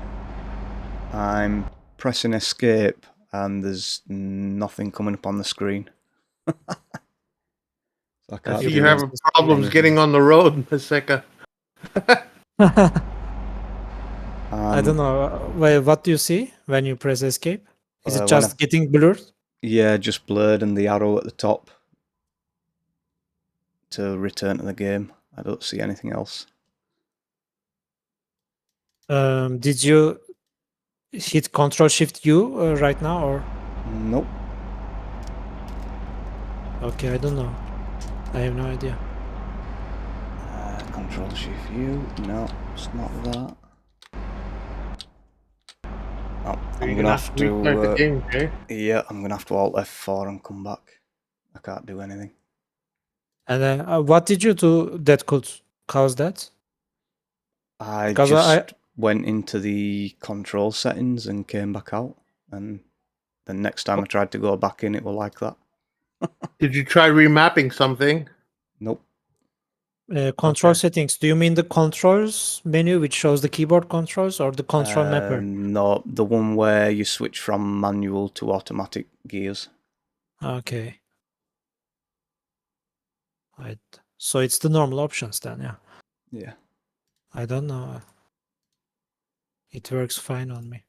I'm pressing escape and there's nothing coming up on the screen. I can't You have problems getting on the road, Maseka. I don't know. What do you see when you press escape? Is it when just getting blurred? Yeah, just blurred, and the arrow at the top to return to the game. I don't see anything else. Did you hit Control Shift U right now, or? Nope. Okay, I don't know. I have no idea. Control Shift U. No, it's not that. Oh, I'm gonna have to. The game, okay? Yeah, I'm gonna have to Alt F4 and come back. I can't do anything. And what did you do that could cause that? I just went into the control settings and came back out, and the next time I tried to go back in, it was like that. Did you try remapping something? Nope. Control settings. Do you mean the controls menu, which shows the keyboard controls, or the control mapper? No, the one where you switch from manual to automatic gears. Okay. So it's the normal options then, yeah. Yeah. I don't know. It works fine on me.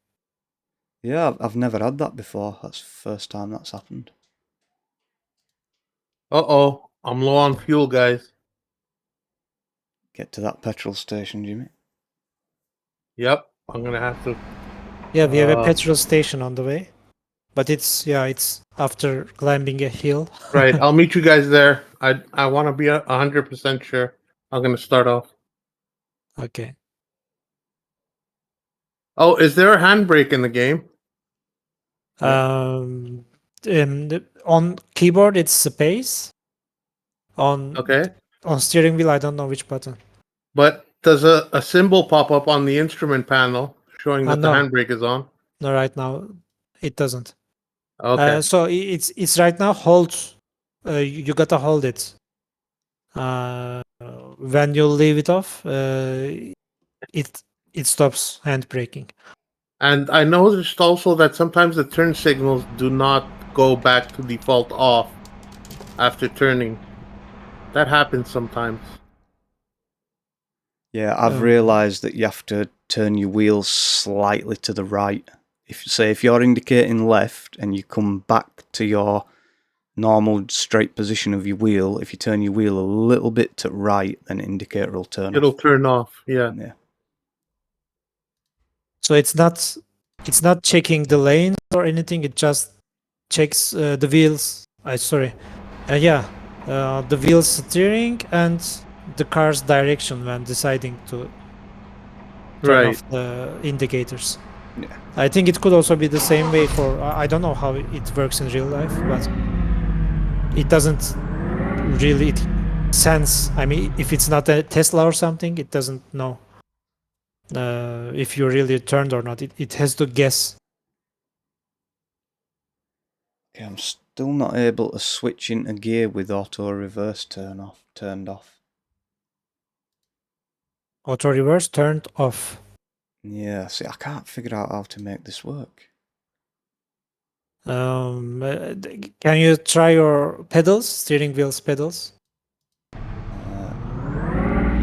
Yeah, I've never had that before. That's the first time that's happened. Uh-oh. I'm low on fuel, guys. Get to that petrol station, Jimmy. Yep. I'm going to have to... Yeah, we have a petrol station on the way. But it's after climbing a hill. Right. I'll meet you guys there. I want to be 100% sure. I'm going to start off. Okay. Oh, is there a handbrake in the game? On keyboard, it's space. On steering wheel, I don't know which button. But does a symbol pop up on the instrument panel showing that the handbrake is on? No, right now it doesn't. Okay. So it's right now hold. You gotta hold it. When you leave it off, it stops handbraking. And I noticed also that sometimes the turn signals do not go back to default off after turning. That happens sometimes. Yeah, I've realised that you have to turn your wheels slightly to the right. If you're indicating left and you come back to your normal straight position of your wheel, if you turn your wheel a little bit to right, then the indicator will turn off. It'll turn off, yeah. So it's not checking the lanes or anything. It just checks the wheels. The wheels steering and the car's direction when deciding to turn off the indicators. Yeah. I think it could also be the same way for. I don't know how it works in real life, but it doesn't really sense. I mean, if it's not a Tesla or something, it doesn't know if you really turned or not. It has to guess. Okay, I'm still not able to switch into gear with auto reverse turned off. Auto reverse turned off. Yeah, see, I can't figure out how to make this work. Can you try your pedals, steering wheel's pedals?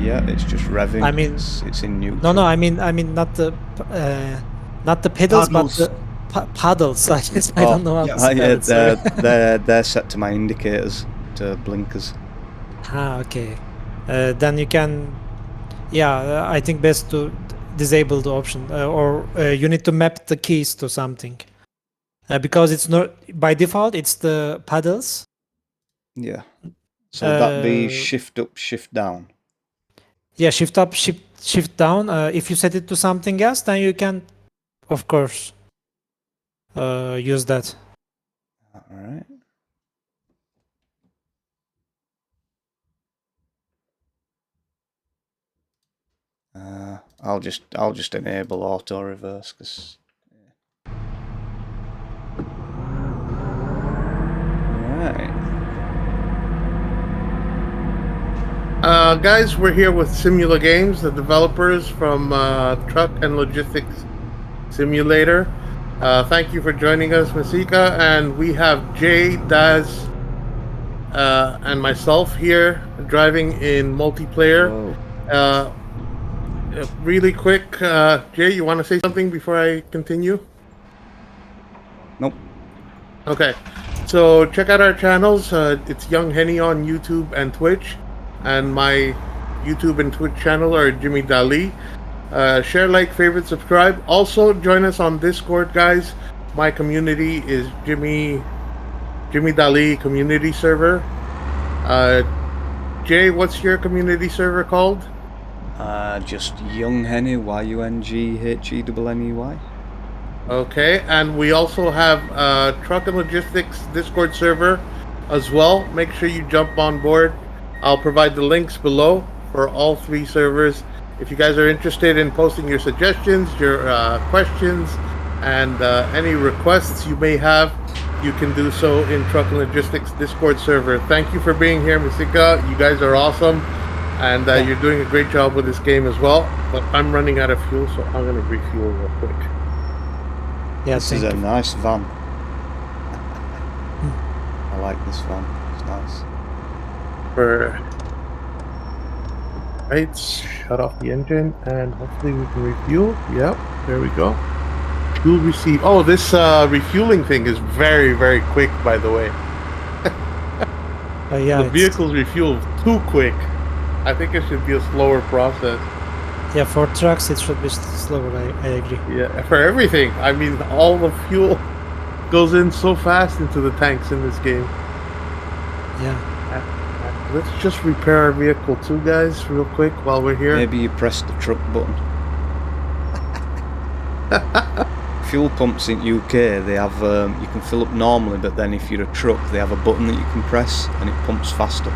Yeah, it's just revving. I mean, it's in neutral. no. I mean not the pedals, but Paddles. the paddles. I guess I don't know how to spell yeah, it. Sorry. they're set to my indicators, to blinkers. Okay. Then you can. Yeah, I think best to disable the option, or you need to map the keys to something, because it's not by default. It's the paddles. Yeah. So that be shift up, shift down. Yeah, shift up, shift down. If you set it to something else, then you can, of course, use that. All right. I'll just enable auto reverse because. Right. Guys, we're here with Simula Games, the developers from Truck and Logistics Simulator. Thank you for joining us, Masika. And we have Jay, Daz, and myself here driving in multiplayer. Really quick, Jay, you want to say something before I continue? Nope. Okay, so check out our channels. It's yunghenney on YouTube and Twitch, and my YouTube and Twitch channel are Jimmy Dali. Share, like, favorite, subscribe. Also, join us on Discord, guys. My community is Jimmy Dali community server. Jay, what's your community server called? Just Yunghenney, YUNGHENNEY. Okay, and we also have Truck and Logistics Discord server as well. Make sure you jump on board. I'll provide the links below for all three servers. If you guys are interested in posting your suggestions, your questions, and any requests you may have, you can do so in Truck and Logistics Discord server. Thank you for being here, Masika. You guys are awesome. And you're doing a great job with this game as well. But I'm running out of fuel, so I'm going to refuel real quick. Yeah, this is a nice van. I like this van. It's nice. Right, shut off the engine, and hopefully we can refuel. Yep, there we go. Fuel receive. Oh, this refueling thing is very, very quick, by the way. Yeah, the vehicles refuel too quick. I think it should be a slower process. Yeah, for trucks it should be slower. I agree. Yeah, for everything. I mean, all the fuel goes in so fast into the tanks in this game. Yeah. Let's just repair our vehicle too, guys, real quick while we're here. Maybe you press the truck button. Fuel pumps in UK, they have you can fill up normally, but then if you're a truck, they have a button that you can press and it pumps faster.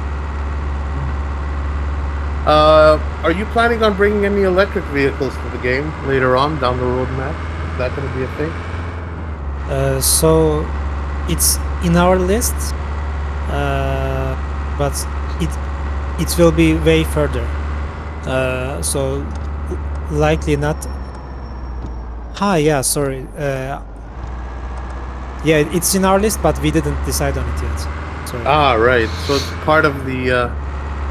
Are you planning on bringing any electric vehicles to the game later on down the roadmap? Is that going to be a thing? So it's in our list, but it will be way further. So likely not. Yeah, sorry. Yeah, it's in our list, but we didn't decide on it yet. Sorry. Right. So it's part of the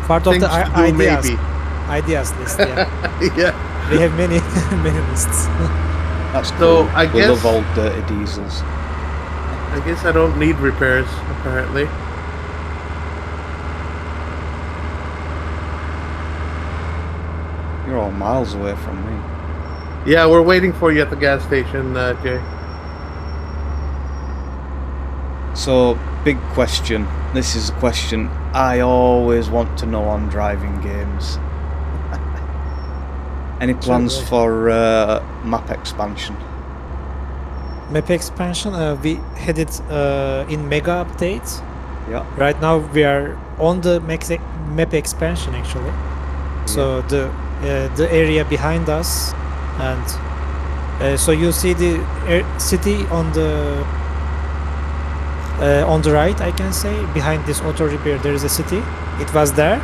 part of the ideas. Maybe. Ideas list. Yeah. Yeah. We have many many lists. That's cool. So I we guess love old dirty diesels. I guess I don't need repairs apparently. You're all miles away from me. Yeah, we're waiting for you at the gas station, Jay. So, big question. This is a question I always want to know on driving games. Any plans for map expansion? Map expansion, we had it in Mega Update. Yeah. Right now we are on the map expansion actually. So the area behind us, and so you see the city on the right, I can say. Behind this auto repair there is a city. It was there,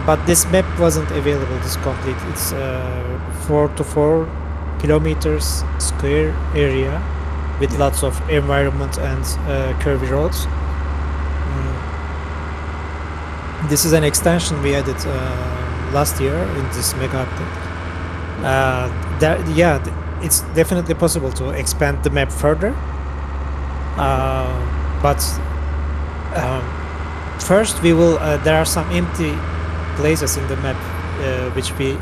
but this map wasn't available. This complete. It's 4 to 4 kilometers square area with lots of environment and curvy roads. This is an extension we added last year in this mega update. It's definitely possible to expand the map further. But first we will. There are some empty places in the map which we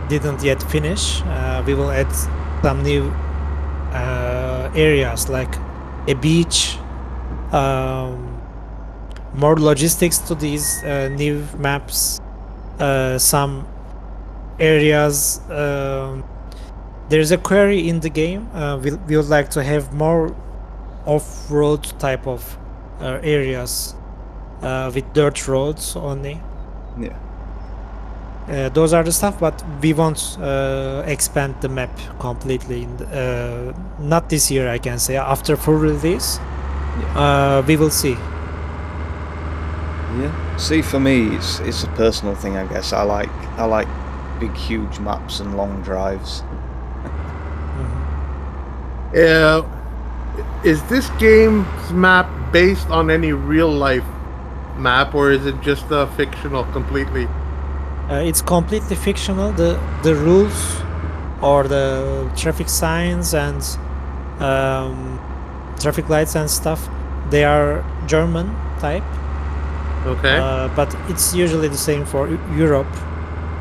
didn't yet finish. We will add some new areas like a beach, more logistics to these new maps, some areas. There's a query in the game. We would like to have more off-road type of areas with dirt roads only. Yeah. Those are the stuff, but we won't expand the map completely. Not this year, I can say. After full release, we will see. Yeah. See, for me, it's a personal thing, I guess. I like big, huge maps and long drives. Is this game's map based on any real life map, or is it just fictional completely? It's completely fictional. The rules or the traffic signs and traffic lights and stuff, they are German type. Okay. But it's usually the same for Europe,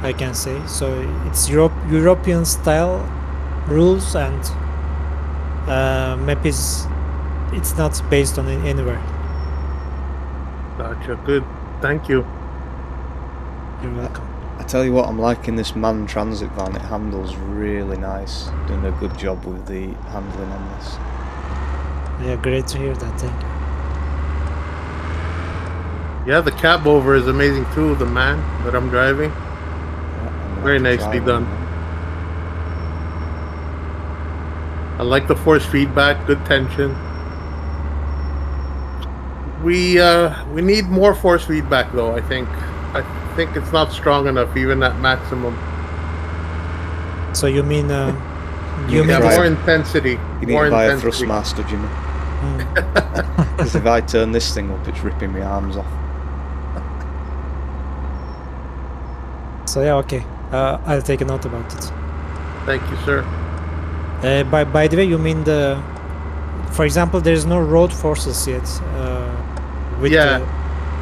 I can say. So it's European style rules, and map it's not based on anywhere. Gotcha. Good. Thank you. You're welcome. I tell you what, I'm liking this man transit van. It handles really nice. Doing a good job with the handling on this. Yeah, great to hear that. Thank you. Yeah, the cab over is amazing too. The man that I'm driving, very nicely done. I like the force feedback, good tension. We need more force feedback though. I think it's not strong enough, even at maximum. So you mean more intensity? You need to buy a Thrustmaster, Jimmy. Because if I turn this thing up, it's ripping my arms off. So yeah, okay. I'll take a note about it. Thank you, sir. By the way, you mean for example, there's no road forces yet.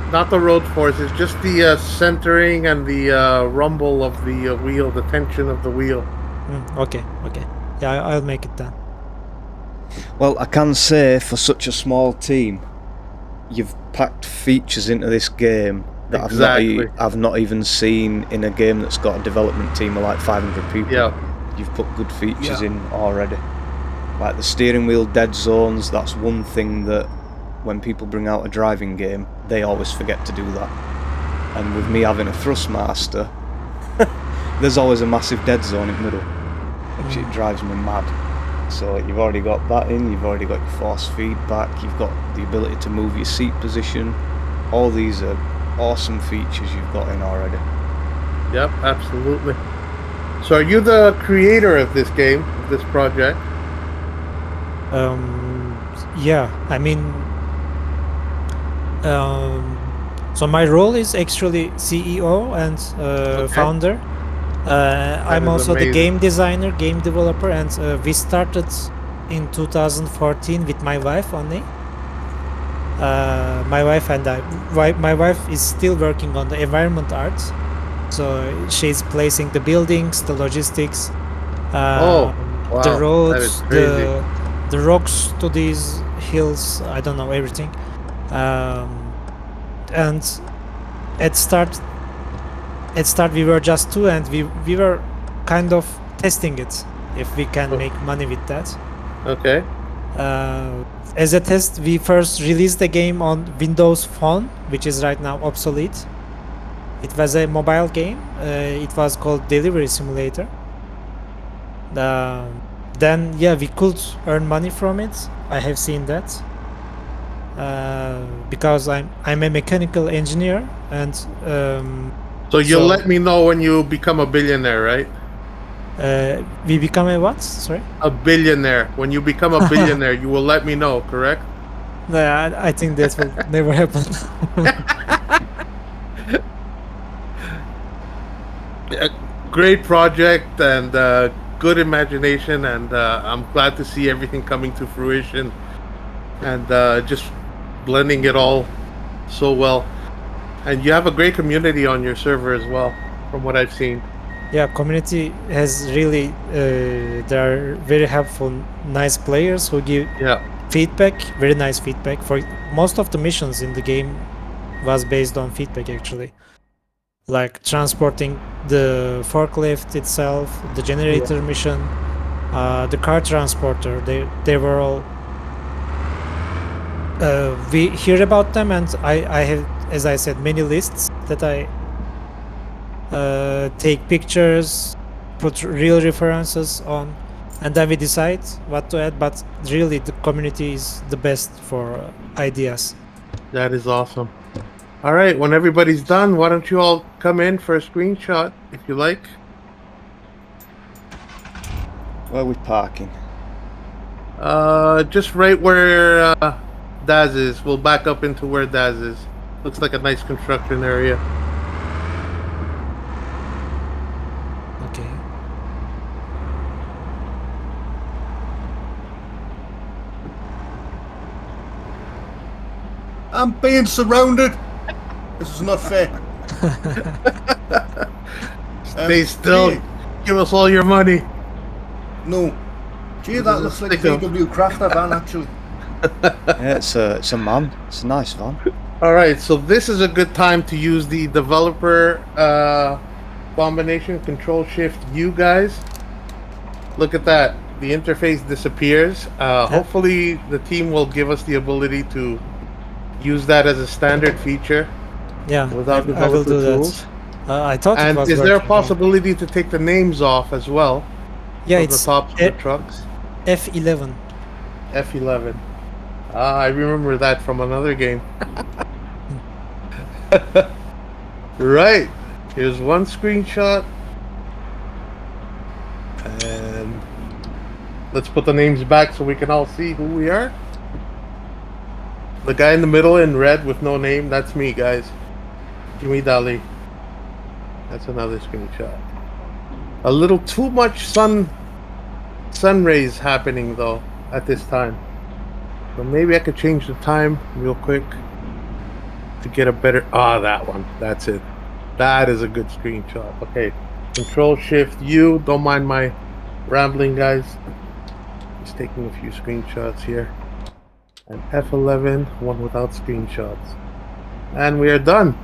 Not the road force. It's just the centering and the rumble of the wheel, the tension of the wheel. Okay. Yeah, I'll make it then. Well, I can say for such a small team, you've packed features into this game that I've not even seen in a game that's got a development team of like 500 people. Yeah. You've put good features in already. Like the steering wheel dead zones, that's one thing that when people bring out a driving game, they always forget to do that. And with me having a Thrustmaster, there's always a massive dead zone in the middle, which it drives me mad. So you've already got that in, you've already got your force feedback, you've got the ability to move your seat position. All these are awesome features you've got in already. Yep, absolutely. So are you the creator of this game, of this project? Yeah, I mean, so my role is actually CEO and founder. I'm also the game designer, game developer, and we started in 2014 with my wife only. My wife and I. My wife is still working on the environment art, so she's placing the buildings, the logistics, wow, the roads, that is crazy. the rocks to these hills. I don't know everything. And at start we were just two, and we were kind of testing it if we can make money with that. Okay. As a test, we first released the game on Windows Phone, which is right now obsolete. It was a mobile game. It was called Delivery Simulator. Then we could earn money from it. I have seen that. Because I'm a mechanical engineer, and so you'll let me know when you become a billionaire, right? We become a what? Sorry? A billionaire. When you become a billionaire, you will let me know, correct? No, I think that will never happen. A great project and good imagination, and I'm glad to see everything coming to fruition and just blending it all so well. And you have a great community on your server as well, from what I've seen. Yeah, community has really there are very helpful, nice players who give feedback, very nice feedback. For most of the missions in the game was based on feedback actually, like transporting the forklift itself, the generator mission, the car transporter. They were all we hear about them, and I have, as I said, many lists that I take pictures, put real references on, and then we decide what to add. But really the community is the best for ideas. That is awesome. All right, when everybody's done, why don't you all come in for a screenshot if you like? Where are we parking? Just right where Daz is. We'll back up into where Daz is. Looks like a nice construction area. Okay. I'm being surrounded. This is not fair. Stay still. Give us all your money. No. Gee, that looks like a VW Crafter van, actually. Yeah, it's a van. It's a nice van. All right, so this is a good time to use the developer combination Control-Shift-U, guys. Look at that. The interface disappears. Hopefully, the team will give us the ability to use that as a standard feature. Yeah, without I will do tools. that. I thought And it was is there a working. possibility to take the names off as well? Yeah, from it's the tops of the trucks. F11. F11. I remember that from another game. Right. Here's one screenshot. And let's put the names back so we can all see who we are. The guy in the middle in red with no name, that's me, guys. Jimmy Dali. That's another screenshot. A little too much sun rays happening though at this time. So maybe I could change the time real quick to get a better. That one. That's it. That is a good screenshot. Okay. Control-Shift-U. Don't mind my rambling, guys. Just taking a few screenshots here. And F11, one without screenshots. And we are done.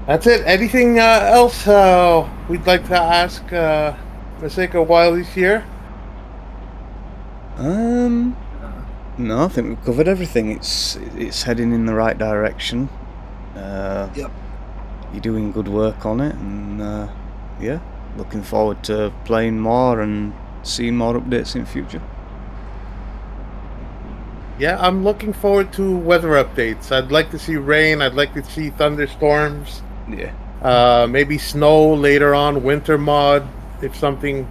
That's it. Anything else we'd like to ask Maseka while he's here? No, I think we've covered everything. It's heading in the right direction. Yep. You're doing good work on it, and yeah, looking forward to playing more and seeing more updates in future. Yeah, I'm looking forward to weather updates. I'd like to see rain. I'd like to see thunderstorms. Yeah. Maybe snow later on, winter mod, if something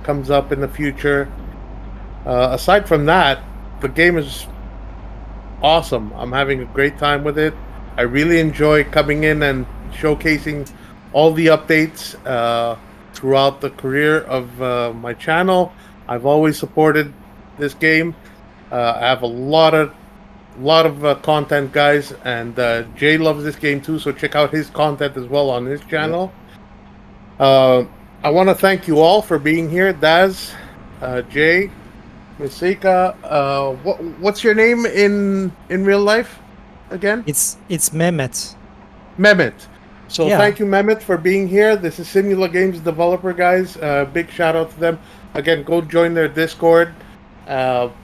comes up in the future. Aside from that, the game is awesome. I'm having a great time with it. I really enjoy coming in and showcasing all the updates throughout the career of my channel. I've always supported this game. I have a lot of content, guys, and Jay loves this game too, so check out his content as well on his channel. I want to thank you all for being here. Daz, Jay, Maseka, what's your name in real life again? It's Mehmet. Mehmet. So Yeah. thank you, Mehmet, for being here. This is Simula Games developer, guys. Big shout out to them. Again, go join their Discord.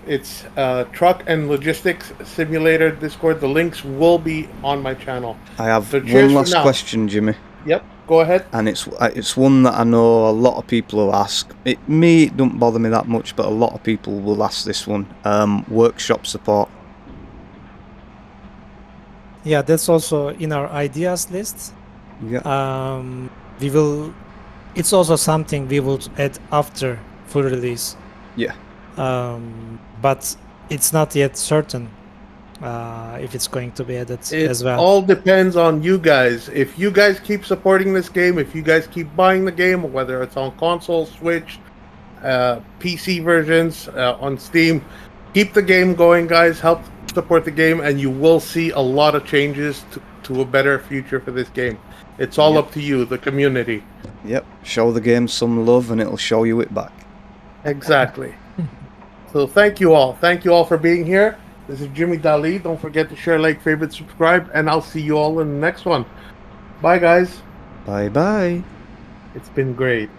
It's Truck and Logistics Simulator Discord. The links will be on my channel. I have So cheers one for last now. question, Jimmy. Yep, go ahead. And it's one that I know a lot of people will ask. It don't bother me that much, but a lot of people will ask this one. Workshop support. Yeah, that's also in our ideas list. Yeah. We will. It's also something we will add after full release. Yeah. But it's not yet certain. if it's going to be added It as well. all depends on you guys. If you guys keep supporting this game, if you guys keep buying the game, whether it's on console, Switch, PC versions, on Steam, keep the game going, guys. Help support the game, and you will see a lot of changes to a better future for this game. It's all up to you, the community. Yep, show the game some love and it'll show you it back. Exactly. So thank you all. Thank you all for being here. This is Jimmy Dali. Don't forget to share, like, favorite, subscribe, and I'll see you all in the next one. Bye, guys. Bye bye. It's been great.